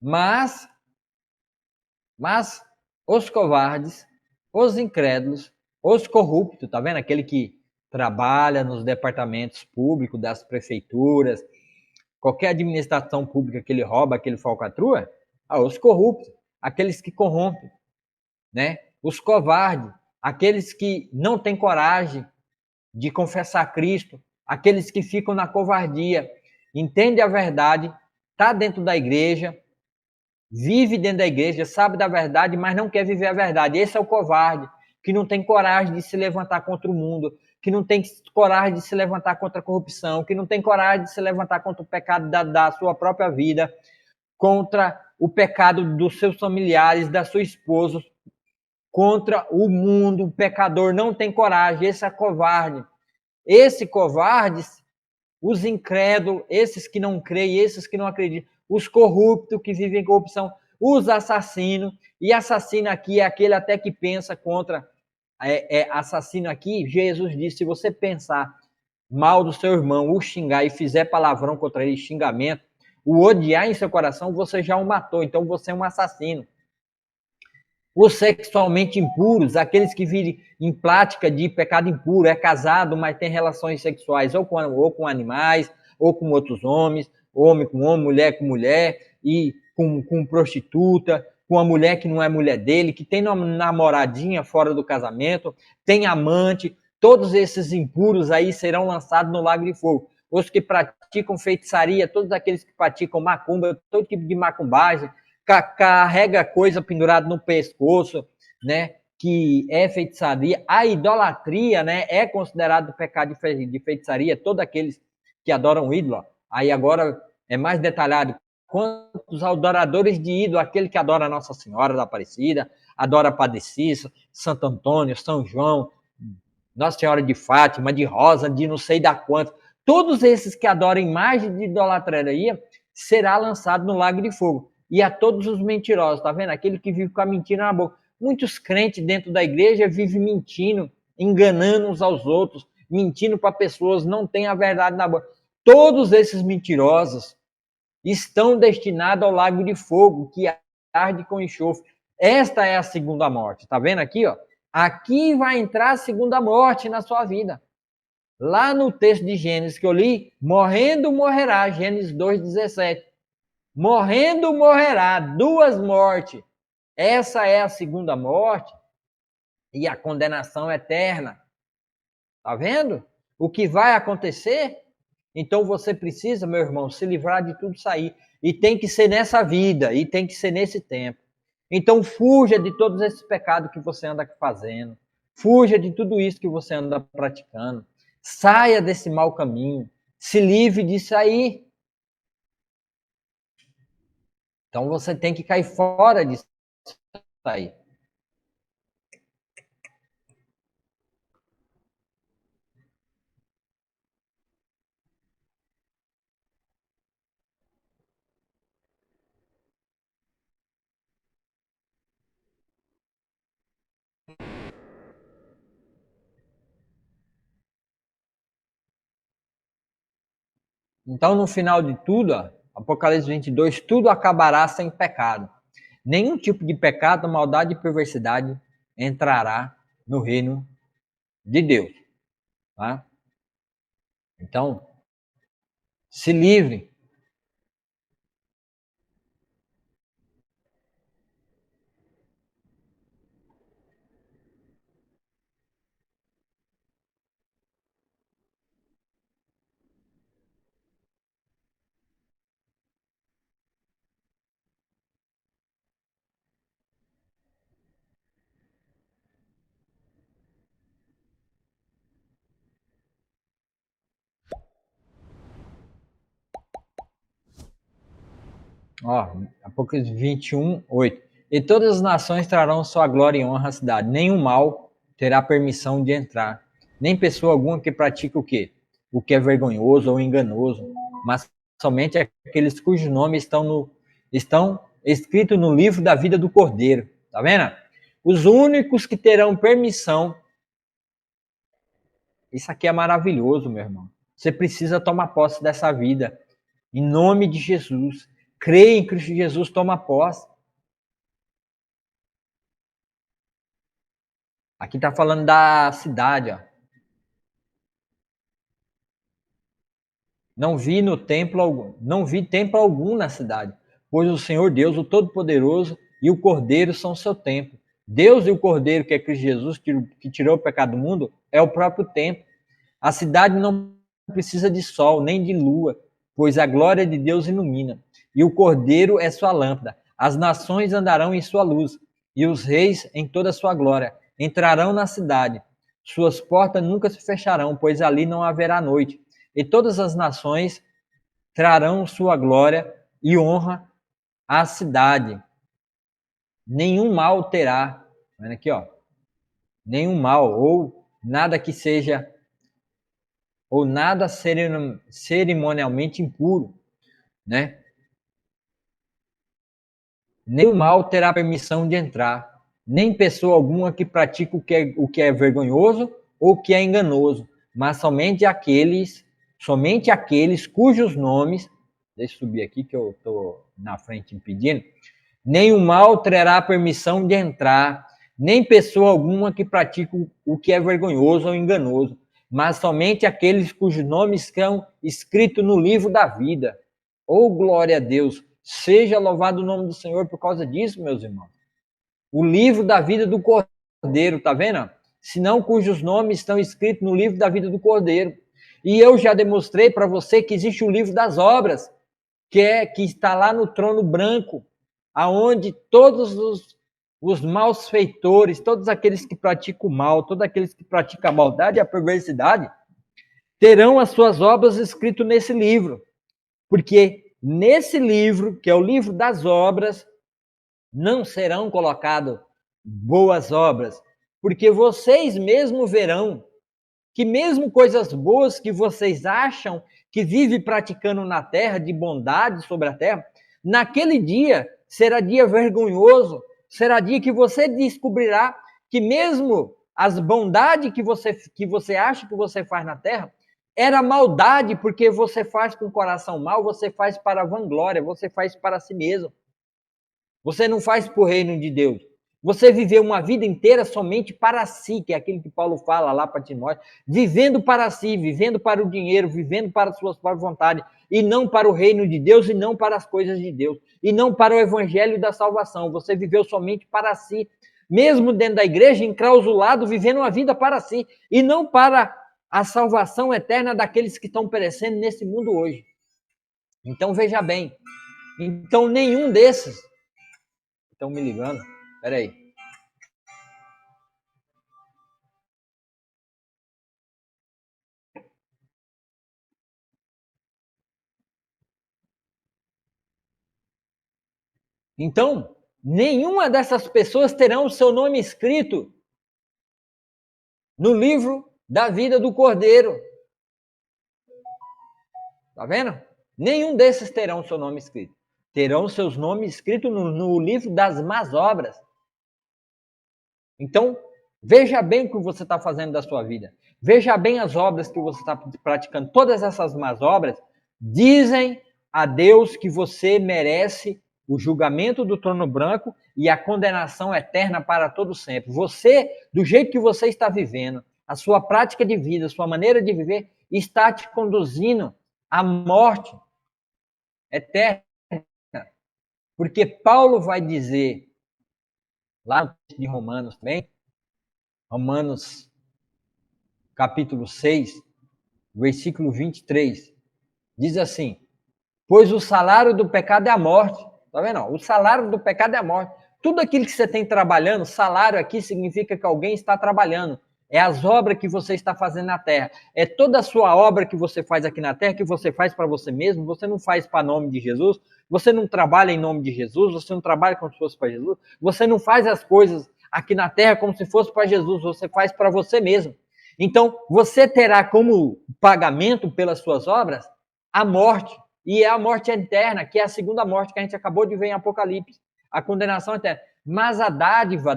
Mas os covardes, os incrédulos, os corruptos, tá vendo? Aquele que trabalha nos departamentos públicos das prefeituras, qualquer administração pública que ele rouba, que ele falcatrua, os corruptos, aqueles que corrompem, né? Os covardes, aqueles que não têm coragem de confessar Cristo, aqueles que ficam na covardia, entende a verdade, tá dentro da igreja, vive dentro da igreja, sabe da verdade, mas não quer viver a verdade. Esse é o covarde, que não tem coragem de se levantar contra o mundo, que não tem coragem de se levantar contra a corrupção, que não tem coragem de se levantar contra o pecado da sua própria vida, contra o pecado dos seus familiares, da sua esposa, contra o mundo. O pecador não tem coragem, esse é covarde. Esse covarde, os incrédulos, esses que não creem, esses que não acreditam, os corruptos que vivem em corrupção, os assassinos, e assassino aqui é aquele até que pensa contra, assassino aqui, Jesus disse, se você pensar mal do seu irmão, o xingar e fizer palavrão contra ele, xingamento, o odiar em seu coração, você já o matou, então você é um assassino. Os sexualmente impuros, aqueles que vivem em prática de pecado impuro, é casado, mas tem relações sexuais ou com animais, ou com outros homens, homem com homem, mulher com mulher, e com prostituta, com uma mulher que não é mulher dele, que tem namoradinha fora do casamento, tem amante, todos esses impuros aí serão lançados no lago de fogo. Os que praticam feitiçaria, todos aqueles que praticam macumba, todo tipo de macumbagem, carrega coisa pendurada no pescoço, né? Que é feitiçaria. A idolatria, né? É considerado pecado de feitiçaria. Todos aqueles que adoram ídolo. Aí agora é mais detalhado. Quantos adoradores de ídolo, aquele que adora Nossa Senhora da Aparecida, adora Padre Cícero, Santo Antônio, São João, Nossa Senhora de Fátima, de Rosa, de não sei da quanto. Todos esses que adoram imagens de idolatria será lançado no lago de fogo. E a todos os mentirosos, tá vendo? Aquele que vive com a mentira na boca. Muitos crentes dentro da igreja vivem mentindo, enganando uns aos outros, mentindo para pessoas, não têm a verdade na boca. Todos esses mentirosos estão destinados ao lago de fogo, que arde com enxofre. Esta é a segunda morte. Tá vendo aqui, ó? Aqui vai entrar a segunda morte na sua vida. Lá no texto de Gênesis que eu li, morrendo morrerá, Gênesis 2,17. Morrendo morrerá, duas mortes. Essa é a segunda morte e a condenação eterna. Tá vendo? O que vai acontecer? Então você precisa, meu irmão, se livrar de tudo isso aí. E tem que ser nessa vida, e tem que ser nesse tempo. Então fuja de todos esses pecados que você anda fazendo. Fuja de tudo isso que você anda praticando. Saia desse mau caminho. Se livre disso aí. Então você tem que cair fora disso aí. Então, no final de tudo, ó, Apocalipse 22, tudo acabará sem pecado. Nenhum tipo de pecado, maldade e perversidade entrará no reino de Deus. Tá? Então, se livre. Apocalipse 21, 8. E todas as nações trarão sua glória e honra à cidade. Nenhum mal terá permissão de entrar. Nem pessoa alguma que pratique o quê? O que é vergonhoso ou enganoso. Mas somente aqueles cujos nomes estão escritos no livro da vida do Cordeiro. Tá vendo? Os únicos que terão permissão. Isso aqui é maravilhoso, meu irmão. Você precisa tomar posse dessa vida. Em nome de Jesus. Creia em Cristo Jesus, toma posse. Aqui está falando da cidade. Ó. Não vi templo algum na cidade, pois o Senhor Deus, o Todo-Poderoso, e o Cordeiro são seu templo. Deus e o Cordeiro, que é Cristo Jesus, que tirou o pecado do mundo, é o próprio templo. A cidade não precisa de sol, nem de lua, pois a glória de Deus ilumina. E o Cordeiro é sua lâmpada. As nações andarão em sua luz, e os reis em toda a sua glória. Entrarão na cidade. Suas portas nunca se fecharão, pois ali não haverá noite. E todas as nações trarão sua glória e honra à cidade. Nenhum mal terá. Vendo aqui, ó. Nenhum mal, ou nada que seja, ou nada cerimonialmente impuro, né? Nenhum mal terá permissão de entrar, nem pessoa alguma que pratique o que é vergonhoso ou que é enganoso, mas somente aqueles cujos nomes, deixa eu subir aqui que eu estou na frente impedindo, nenhum mal terá permissão de entrar, nem pessoa alguma que pratique o que é vergonhoso ou enganoso, mas somente aqueles cujos nomes estão escritos no livro da vida. Oh, glória a Deus! Seja louvado o nome do Senhor por causa disso, meus irmãos. O livro da vida do Cordeiro, tá vendo? Senão cujos nomes estão escritos no livro da vida do Cordeiro. E eu já demonstrei para você que existe o livro das obras, que está lá no trono branco, aonde todos os malfeitores, todos aqueles que praticam o mal, todos aqueles que praticam a maldade e a perversidade, terão as suas obras escritas nesse livro. Porque nesse livro, que é o livro das obras, não serão colocadas boas obras, porque vocês mesmos verão que mesmo coisas boas que vocês acham que vive praticando na terra, de bondade sobre a terra, naquele dia será dia vergonhoso, será dia que você descobrirá que mesmo as bondades que você acha que você faz na terra, era maldade, porque você faz com o coração mau, você faz para a vanglória, você faz para si mesmo. Você não faz para o reino de Deus. Você viveu uma vida inteira somente para si, que é aquilo que Paulo fala lá para Timóteo, vivendo para si, vivendo para o dinheiro, vivendo para as suas próprias vontades, e não para o reino de Deus, e não para as coisas de Deus, e não para o evangelho da salvação. Você viveu somente para si, mesmo dentro da igreja, enclausulado, vivendo uma vida para si, e não para a salvação eterna daqueles que estão perecendo nesse mundo hoje. Então, veja bem. Então, nenhum desses... Estão me ligando? Espera aí. Então, nenhuma dessas pessoas terão o seu nome escrito no livro da vida do Cordeiro. Tá vendo? Nenhum desses terão o seu nome escrito. Terão seus nomes escritos no livro das más obras. Então, veja bem o que você está fazendo da sua vida. Veja bem as obras que você está praticando. Todas essas más obras dizem a Deus que você merece o julgamento do trono branco e a condenação eterna para todo sempre. Você, do jeito que você está vivendo, a sua prática de vida, a sua maneira de viver, está te conduzindo à morte eterna. Porque Paulo vai dizer, lá no texto de Romanos também, Romanos capítulo 6, versículo 23, diz assim: pois o salário do pecado é a morte. Tá vendo? O salário do pecado é a morte. Tudo aquilo que você tem trabalhando, salário aqui significa que alguém está trabalhando. É as obras que você está fazendo na terra. É toda a sua obra que você faz aqui na terra, que você faz para você mesmo. Você não faz para nome de Jesus. Você não trabalha em nome de Jesus. Você não trabalha como se fosse para Jesus. Você não faz as coisas aqui na terra como se fosse para Jesus. Você faz para você mesmo. Então, você terá como pagamento pelas suas obras a morte. E é a morte eterna, que é a segunda morte que a gente acabou de ver em Apocalipse. A condenação eterna. Mas a dádiva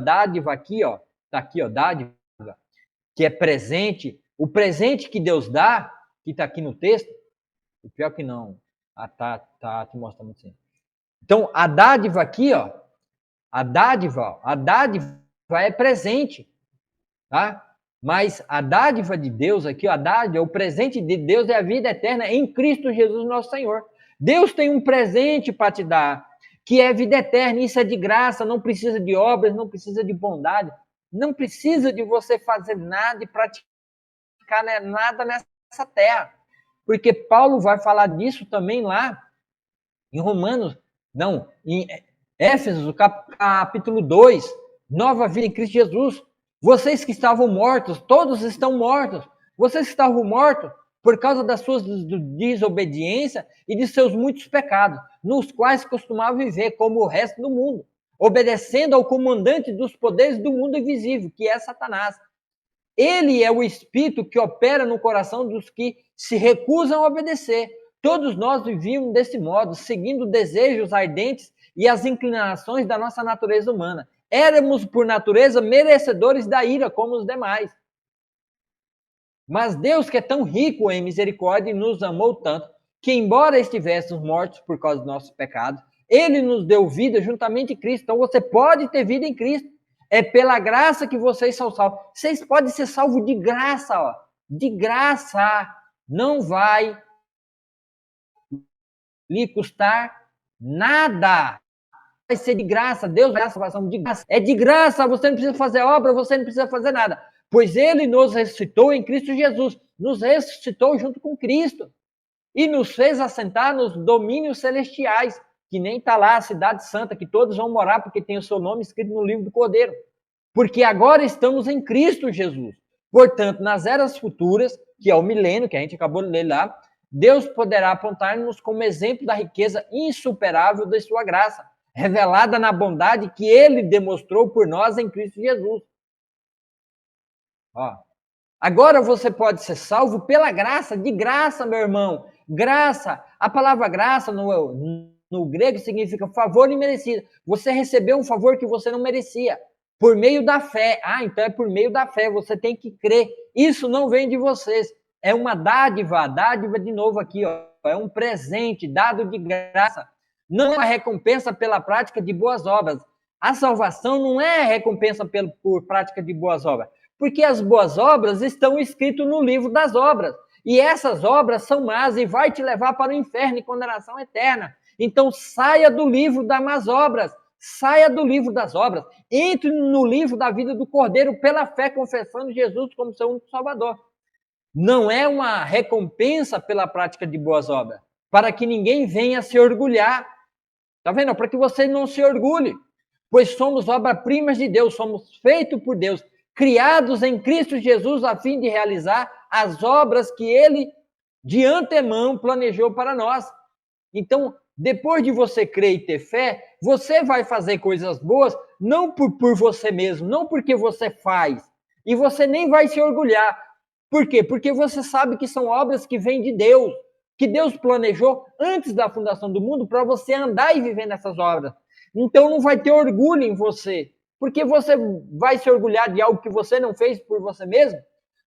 aqui, ó. Tá aqui, ó, dádiva, que é presente, o presente que Deus dá, que está aqui no texto, o pior que não, tá te mostrando assim. Então, a dádiva aqui, ó, a dádiva é presente, tá? Mas a dádiva de Deus aqui, ó, a dádiva, o presente de Deus é a vida eterna em Cristo Jesus, nosso Senhor. Deus tem um presente para te dar, que é vida eterna, isso é de graça, não precisa de obras, não precisa de bondade, não precisa de você fazer nada e praticar nada nessa terra. Porque Paulo vai falar disso também lá em Romanos, não, em Éfesos, capítulo 2, nova vida em Cristo Jesus. Vocês que estavam mortos, todos estão mortos. Vocês que estavam mortos por causa das suas desobediências e de seus muitos pecados, nos quais costumavam viver como o resto do mundo, obedecendo ao comandante dos poderes do mundo invisível, que é Satanás. Ele é o espírito que opera no coração dos que se recusam a obedecer. Todos nós vivíamos desse modo, seguindo desejos ardentes e as inclinações da nossa natureza humana. Éramos, por natureza, merecedores da ira, como os demais. Mas Deus, que é tão rico em misericórdia, nos amou tanto, que embora estivéssemos mortos por causa dos nossos pecados, Ele nos deu vida juntamente em Cristo. Então você pode ter vida em Cristo. É pela graça que vocês são salvos. Vocês podem ser salvos de graça, ó. De graça. Não vai lhe custar nada. Vai ser de graça. Deus vai dar a salvação de graça. É de graça. Você não precisa fazer obra, você não precisa fazer nada. Pois Ele nos ressuscitou em Cristo Jesus. Nos ressuscitou junto com Cristo. E nos fez assentar nos domínios celestiais. Que nem está lá a cidade santa, que todos vão morar, porque tem o seu nome escrito no livro do Cordeiro. Porque agora estamos em Cristo Jesus. Portanto, nas eras futuras, que é o milênio, que a gente acabou de ler lá, Deus poderá apontar-nos como exemplo da riqueza insuperável de sua graça, revelada na bondade que Ele demonstrou por nós em Cristo Jesus. Ó. Agora você pode ser salvo pela graça, de graça, meu irmão. Graça, a palavra graça no grego significa favor imerecido. Você recebeu um favor que você não merecia, por meio da fé. Ah, então é por meio da fé, você tem que crer. Isso não vem de vocês, é uma dádiva de novo aqui, ó. É um presente dado de graça. Não é uma recompensa pela prática de boas obras. A salvação não é recompensa por prática de boas obras, porque as boas obras estão escritas no livro das obras. E essas obras são más e vai te levar para o inferno e condenação eterna. Então saia do livro das más obras, saia do livro das obras, entre no livro da vida do Cordeiro pela fé, confessando Jesus como seu único Salvador. Não é uma recompensa pela prática de boas obras, para que ninguém venha se orgulhar. Tá vendo? Para que você não se orgulhe, pois somos obras-primas de Deus, somos feitos por Deus, criados em Cristo Jesus a fim de realizar as obras que Ele de antemão planejou para nós. Então, depois de você crer e ter fé, você vai fazer coisas boas, não por você mesmo, não porque você faz, e você nem vai se orgulhar. Por quê? Porque você sabe que são obras que vêm de Deus, que Deus planejou antes da fundação do mundo para você andar e viver nessas obras. Então não vai ter orgulho em você, porque você vai se orgulhar de algo que você não fez por você mesmo,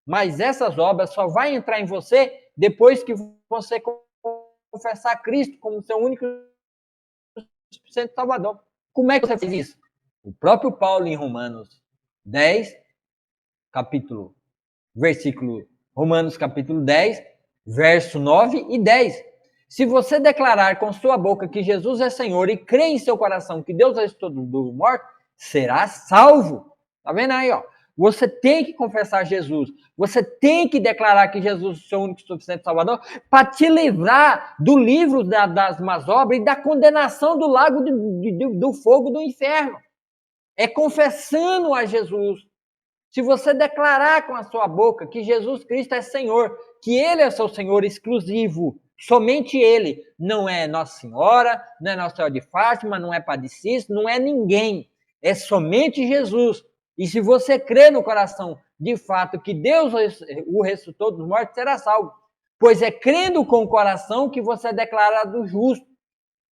mas essas obras só vai entrar em você depois que você confessar Cristo como seu único Salvador. Como é que você faz isso? O próprio Paulo em Romanos 10, Romanos capítulo 10, verso 9 e 10. Se você declarar com sua boca que Jesus é Senhor e crer em seu coração que Deus ressuscitou dos mortos, será salvo. Tá vendo aí, ó? Você tem que confessar Jesus. Você tem que declarar que Jesus é o seu único e suficiente Salvador para te livrar do livro das más obras e da condenação do lago do fogo do inferno. É confessando a Jesus. Se você declarar com a sua boca que Jesus Cristo é Senhor, que Ele é seu Senhor exclusivo, somente Ele, não é Nossa Senhora, não é Nossa Senhora de Fátima, não é Padre Cícero, não é ninguém, é somente Jesus. E se você crê no coração, de fato, que Deus o ressuscitou dos mortos, será salvo. Pois é crendo com o coração que você é declarado justo.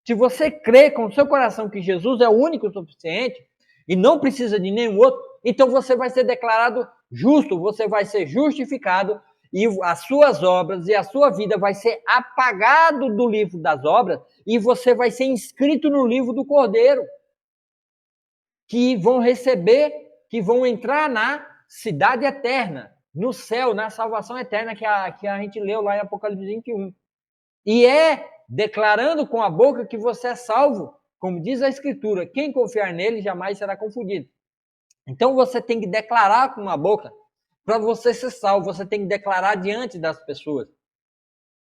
Se você crê com o seu coração que Jesus é o único suficiente e não precisa de nenhum outro, então você vai ser declarado justo, você vai ser justificado e as suas obras e a sua vida vai ser apagado do livro das obras e você vai ser inscrito no livro do Cordeiro, que vão receber, que vão entrar na cidade eterna, no céu, na salvação eterna que a gente leu lá em Apocalipse 21. E é declarando com a boca que você é salvo, como diz a Escritura, quem confiar nele jamais será confundido. Então você tem que declarar com a boca para você ser salvo, você tem que declarar diante das pessoas.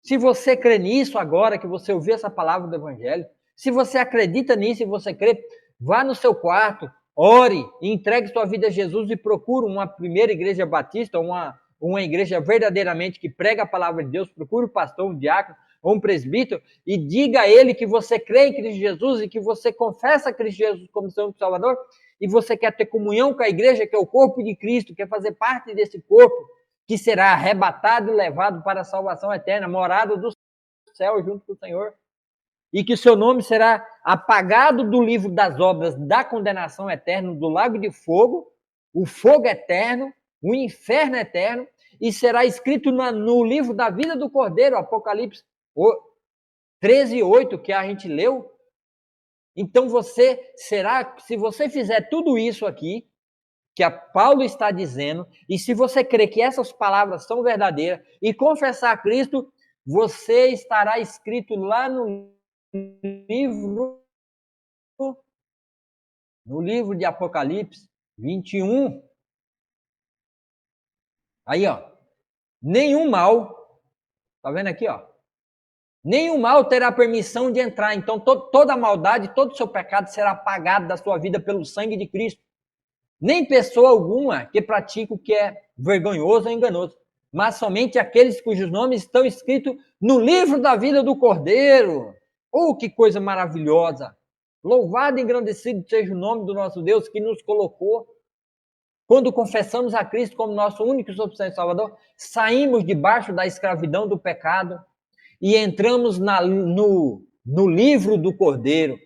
Se você crê nisso agora, que você ouviu essa palavra do Evangelho, se você acredita nisso e você crê, vá no seu quarto, ore, entregue sua vida a Jesus e procure uma primeira igreja batista, uma igreja verdadeiramente que prega a palavra de Deus, procure um pastor, um diácono ou um presbítero e diga a ele que você crê em Cristo Jesus e que você confessa Cristo Jesus como seu Salvador e você quer ter comunhão com a igreja, que é o corpo de Cristo, quer fazer parte desse corpo que será arrebatado e levado para a salvação eterna, morada do céu junto com o Senhor. E que o seu nome será apagado do livro das obras da condenação eterna, do lago de fogo, o fogo eterno, o inferno eterno, e será escrito no livro da vida do Cordeiro, Apocalipse 13:8, que a gente leu. Então você será, se você fizer tudo isso aqui, que a Paulo está dizendo, e se você crer que essas palavras são verdadeiras, e confessar a Cristo, você estará escrito lá no livro de Apocalipse 21. Aí, ó. Nenhum mal, tá vendo aqui, ó? Nenhum mal terá permissão de entrar. Então, toda a maldade, todo o seu pecado será apagado da sua vida pelo sangue de Cristo. Nem pessoa alguma que pratica o que é vergonhoso ou enganoso, mas somente aqueles cujos nomes estão escritos no livro da vida do Cordeiro. Oh, que coisa maravilhosa! Louvado e engrandecido seja o nome do nosso Deus que nos colocou. Quando confessamos a Cristo como nosso único e suficiente Salvador, saímos debaixo da escravidão do pecado e entramos no livro do Cordeiro.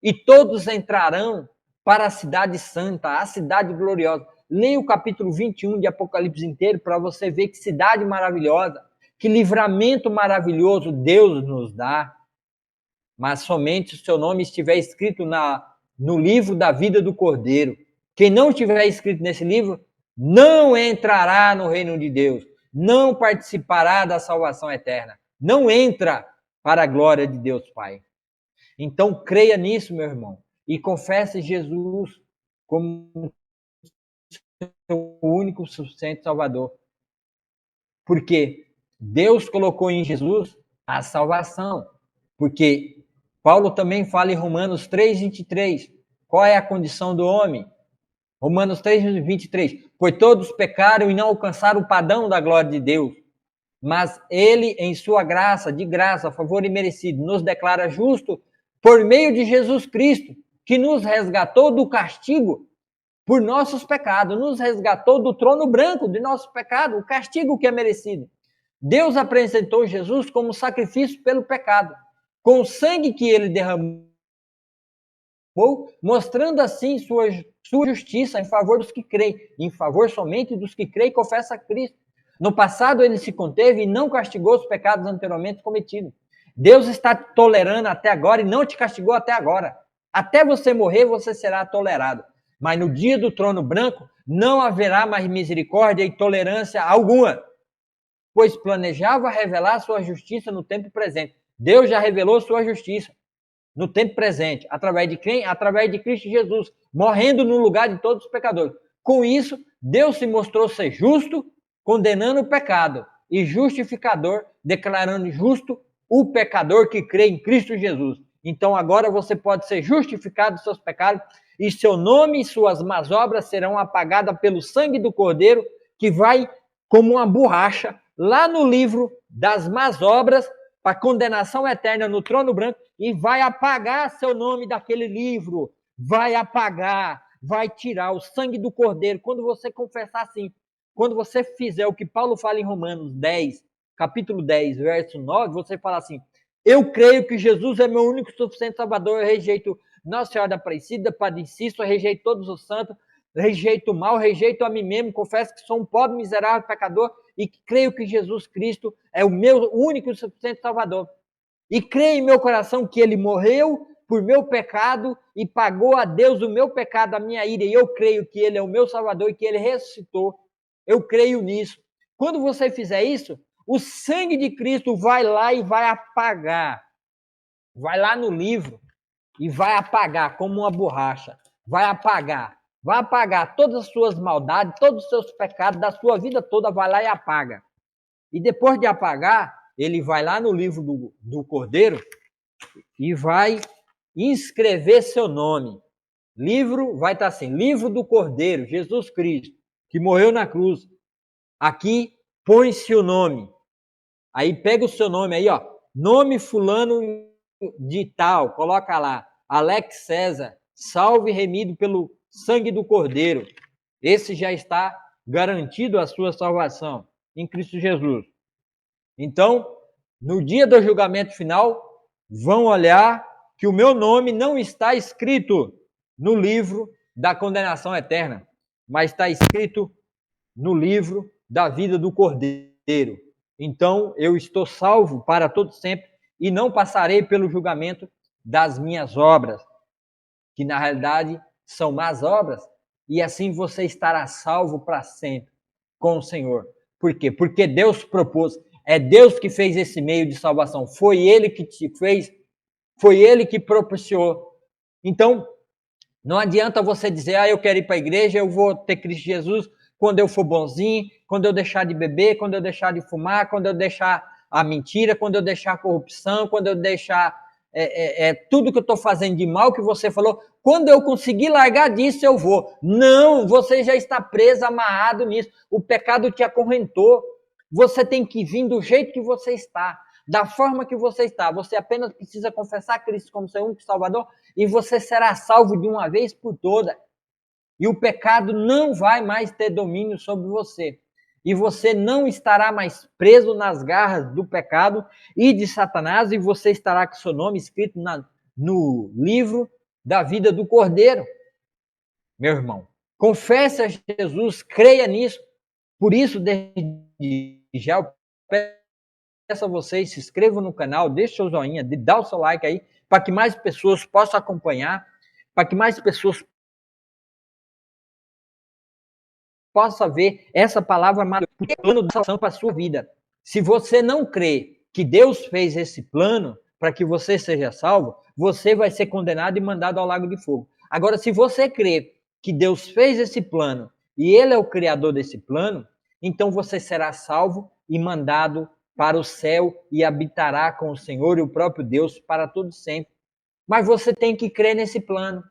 E todos entrarão para a cidade santa, a cidade gloriosa. Leia o capítulo 21 de Apocalipse inteiro para você ver que cidade maravilhosa, que livramento maravilhoso Deus nos dá. Mas somente se o seu nome estiver escrito no livro da vida do Cordeiro. Quem não estiver escrito nesse livro, não entrará no reino de Deus, não participará da salvação eterna, não entra para a glória de Deus Pai. Então creia nisso, meu irmão, e confesse Jesus como seu único suficiente Salvador. Porque Deus colocou em Jesus a salvação. Porque Paulo também fala em Romanos 3:23. Qual é a condição do homem? Romanos 3:23. Pois todos pecaram e não alcançaram o padrão da glória de Deus. Mas ele, em sua graça, de graça, favor imerecido, nos declara justo por meio de Jesus Cristo, que nos resgatou do castigo por nossos pecados, nos resgatou do trono branco de nosso pecado, o castigo que é merecido. Deus apresentou Jesus como sacrifício pelo pecado, com o sangue que ele derramou, mostrando assim sua justiça em favor dos que creem, em favor somente dos que creem e confessam a Cristo. No passado ele se conteve e não castigou os pecados anteriormente cometidos. Deus está tolerando até agora e não te castigou até agora. Até você morrer, você será tolerado. Mas no dia do trono branco, não haverá mais misericórdia e tolerância alguma, pois planejava revelar sua justiça no tempo presente. Deus já revelou sua justiça no tempo presente, através de quem? Através de Cristo Jesus, morrendo no lugar de todos os pecadores. Com isso, Deus se mostrou ser justo, condenando o pecado, e justificador, declarando justo o pecador que crê em Cristo Jesus. Então agora você pode ser justificado dos seus pecados e seu nome e suas más obras serão apagadas pelo sangue do Cordeiro, que vai como uma borracha lá no livro das más obras, para condenação eterna no trono branco, e vai apagar seu nome daquele livro, vai apagar, vai tirar o sangue do Cordeiro. Quando você confessar assim, quando você fizer o que Paulo fala em Romanos 10, capítulo 10, verso 9, você fala assim: eu creio que Jesus é meu único suficiente Salvador, eu rejeito Nossa Senhora da Aparecida, Padre Cícero, eu rejeito todos os santos, rejeito o mal, rejeito a mim mesmo, confesso que sou um pobre, miserável, pecador, e creio que Jesus Cristo é o meu único e suficiente Salvador. E creio em meu coração que ele morreu por meu pecado e pagou a Deus o meu pecado, a minha ira, e eu creio que ele é o meu Salvador e que ele ressuscitou. Eu creio nisso. Quando você fizer isso, o sangue de Cristo vai lá e vai apagar. Vai lá no livro e vai apagar como uma borracha. Vai apagar todas as suas maldades, todos os seus pecados da sua vida toda, vai lá e apaga. E depois de apagar, ele vai lá no livro do Cordeiro e vai inscrever seu nome. Livro vai estar assim, livro do Cordeiro, Jesus Cristo, que morreu na cruz. Aqui põe-se o nome. Aí pega o seu nome aí, ó, nome fulano de tal, coloca lá, Alex César, salve remido pelo sangue do Cordeiro. Esse já está garantido a sua salvação em Cristo Jesus. Então, no dia do julgamento final, vão olhar que o meu nome não está escrito no livro da condenação eterna, mas está escrito no livro da vida do Cordeiro. Então, eu estou salvo para todo sempre e não passarei pelo julgamento das minhas obras, que na realidade são más obras, e assim você estará salvo para sempre com o Senhor. Por quê? Porque Deus propôs, é Deus que fez esse meio de salvação, foi Ele que te fez, foi Ele que propiciou. Então, não adianta você dizer, eu quero ir para a igreja, eu vou ter Cristo Jesus quando eu for bonzinho, quando eu deixar de beber, quando eu deixar de fumar, quando eu deixar a mentira, quando eu deixar a corrupção, quando eu deixar tudo que eu estou fazendo de mal que você falou, quando eu conseguir largar disso eu vou. Não, você já está preso, amarrado nisso, o pecado te acorrentou, você tem que vir do jeito que você está, da forma que você está, você apenas precisa confessar Cristo como seu único Salvador e você será salvo de uma vez por todas. E o pecado não vai mais ter domínio sobre você. E você não estará mais preso nas garras do pecado e de Satanás, e você estará com seu nome escrito no livro da vida do Cordeiro. Meu irmão, confesse a Jesus, creia nisso. Por isso, desde já, eu peço a vocês, se inscrevam no canal, deixe seu joinha, dá o seu like aí, para que mais pessoas possam acompanhar, para que mais pessoas possa ver essa palavra maravilhosa, porque é plano de salvação para a sua vida. Se você não crê que Deus fez esse plano para que você seja salvo, você vai ser condenado e mandado ao lago de fogo. Agora, se você crê que Deus fez esse plano e Ele é o criador desse plano, então você será salvo e mandado para o céu e habitará com o Senhor e o próprio Deus para todo sempre. Mas você tem que crer nesse plano.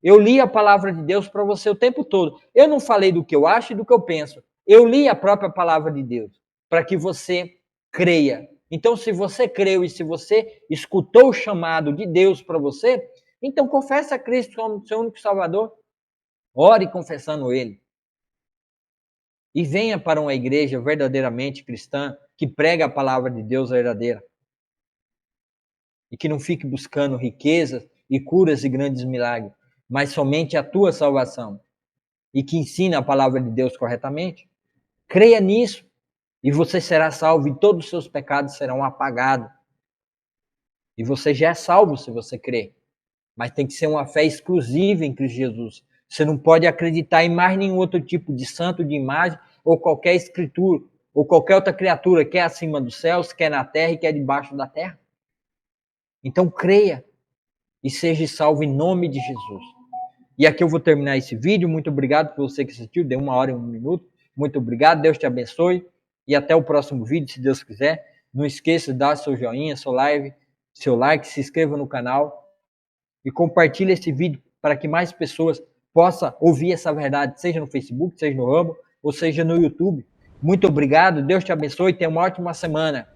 Eu li a palavra de Deus para você o tempo todo. Eu não falei do que eu acho e do que eu penso. Eu li a própria palavra de Deus para que você creia. Então, se você creu e se você escutou o chamado de Deus para você, então confesse a Cristo como seu único Salvador. Ore confessando Ele. E venha para uma igreja verdadeiramente cristã que prega a palavra de Deus verdadeira. E que não fique buscando riquezas e curas e grandes milagres, mas somente a tua salvação, e que ensina a palavra de Deus corretamente. Creia nisso, e você será salvo, e todos os seus pecados serão apagados. E você já é salvo se você crer, mas tem que ser uma fé exclusiva em Cristo Jesus. Você não pode acreditar em mais nenhum outro tipo de santo, de imagem, ou qualquer escritura, ou qualquer outra criatura, quer acima dos céus, quer na terra e quer debaixo da terra. Então creia, e seja salvo em nome de Jesus. E aqui eu vou terminar esse vídeo. Muito obrigado por você que assistiu. Deu 1 hora e 1 minuto. Muito obrigado. Deus te abençoe. E até o próximo vídeo, se Deus quiser. Não esqueça de dar seu joinha, seu like, se inscreva no canal. E compartilhe esse vídeo para que mais pessoas possam ouvir essa verdade, seja no Facebook, seja no Rumble, ou seja no YouTube. Muito obrigado, Deus te abençoe e tenha uma ótima semana.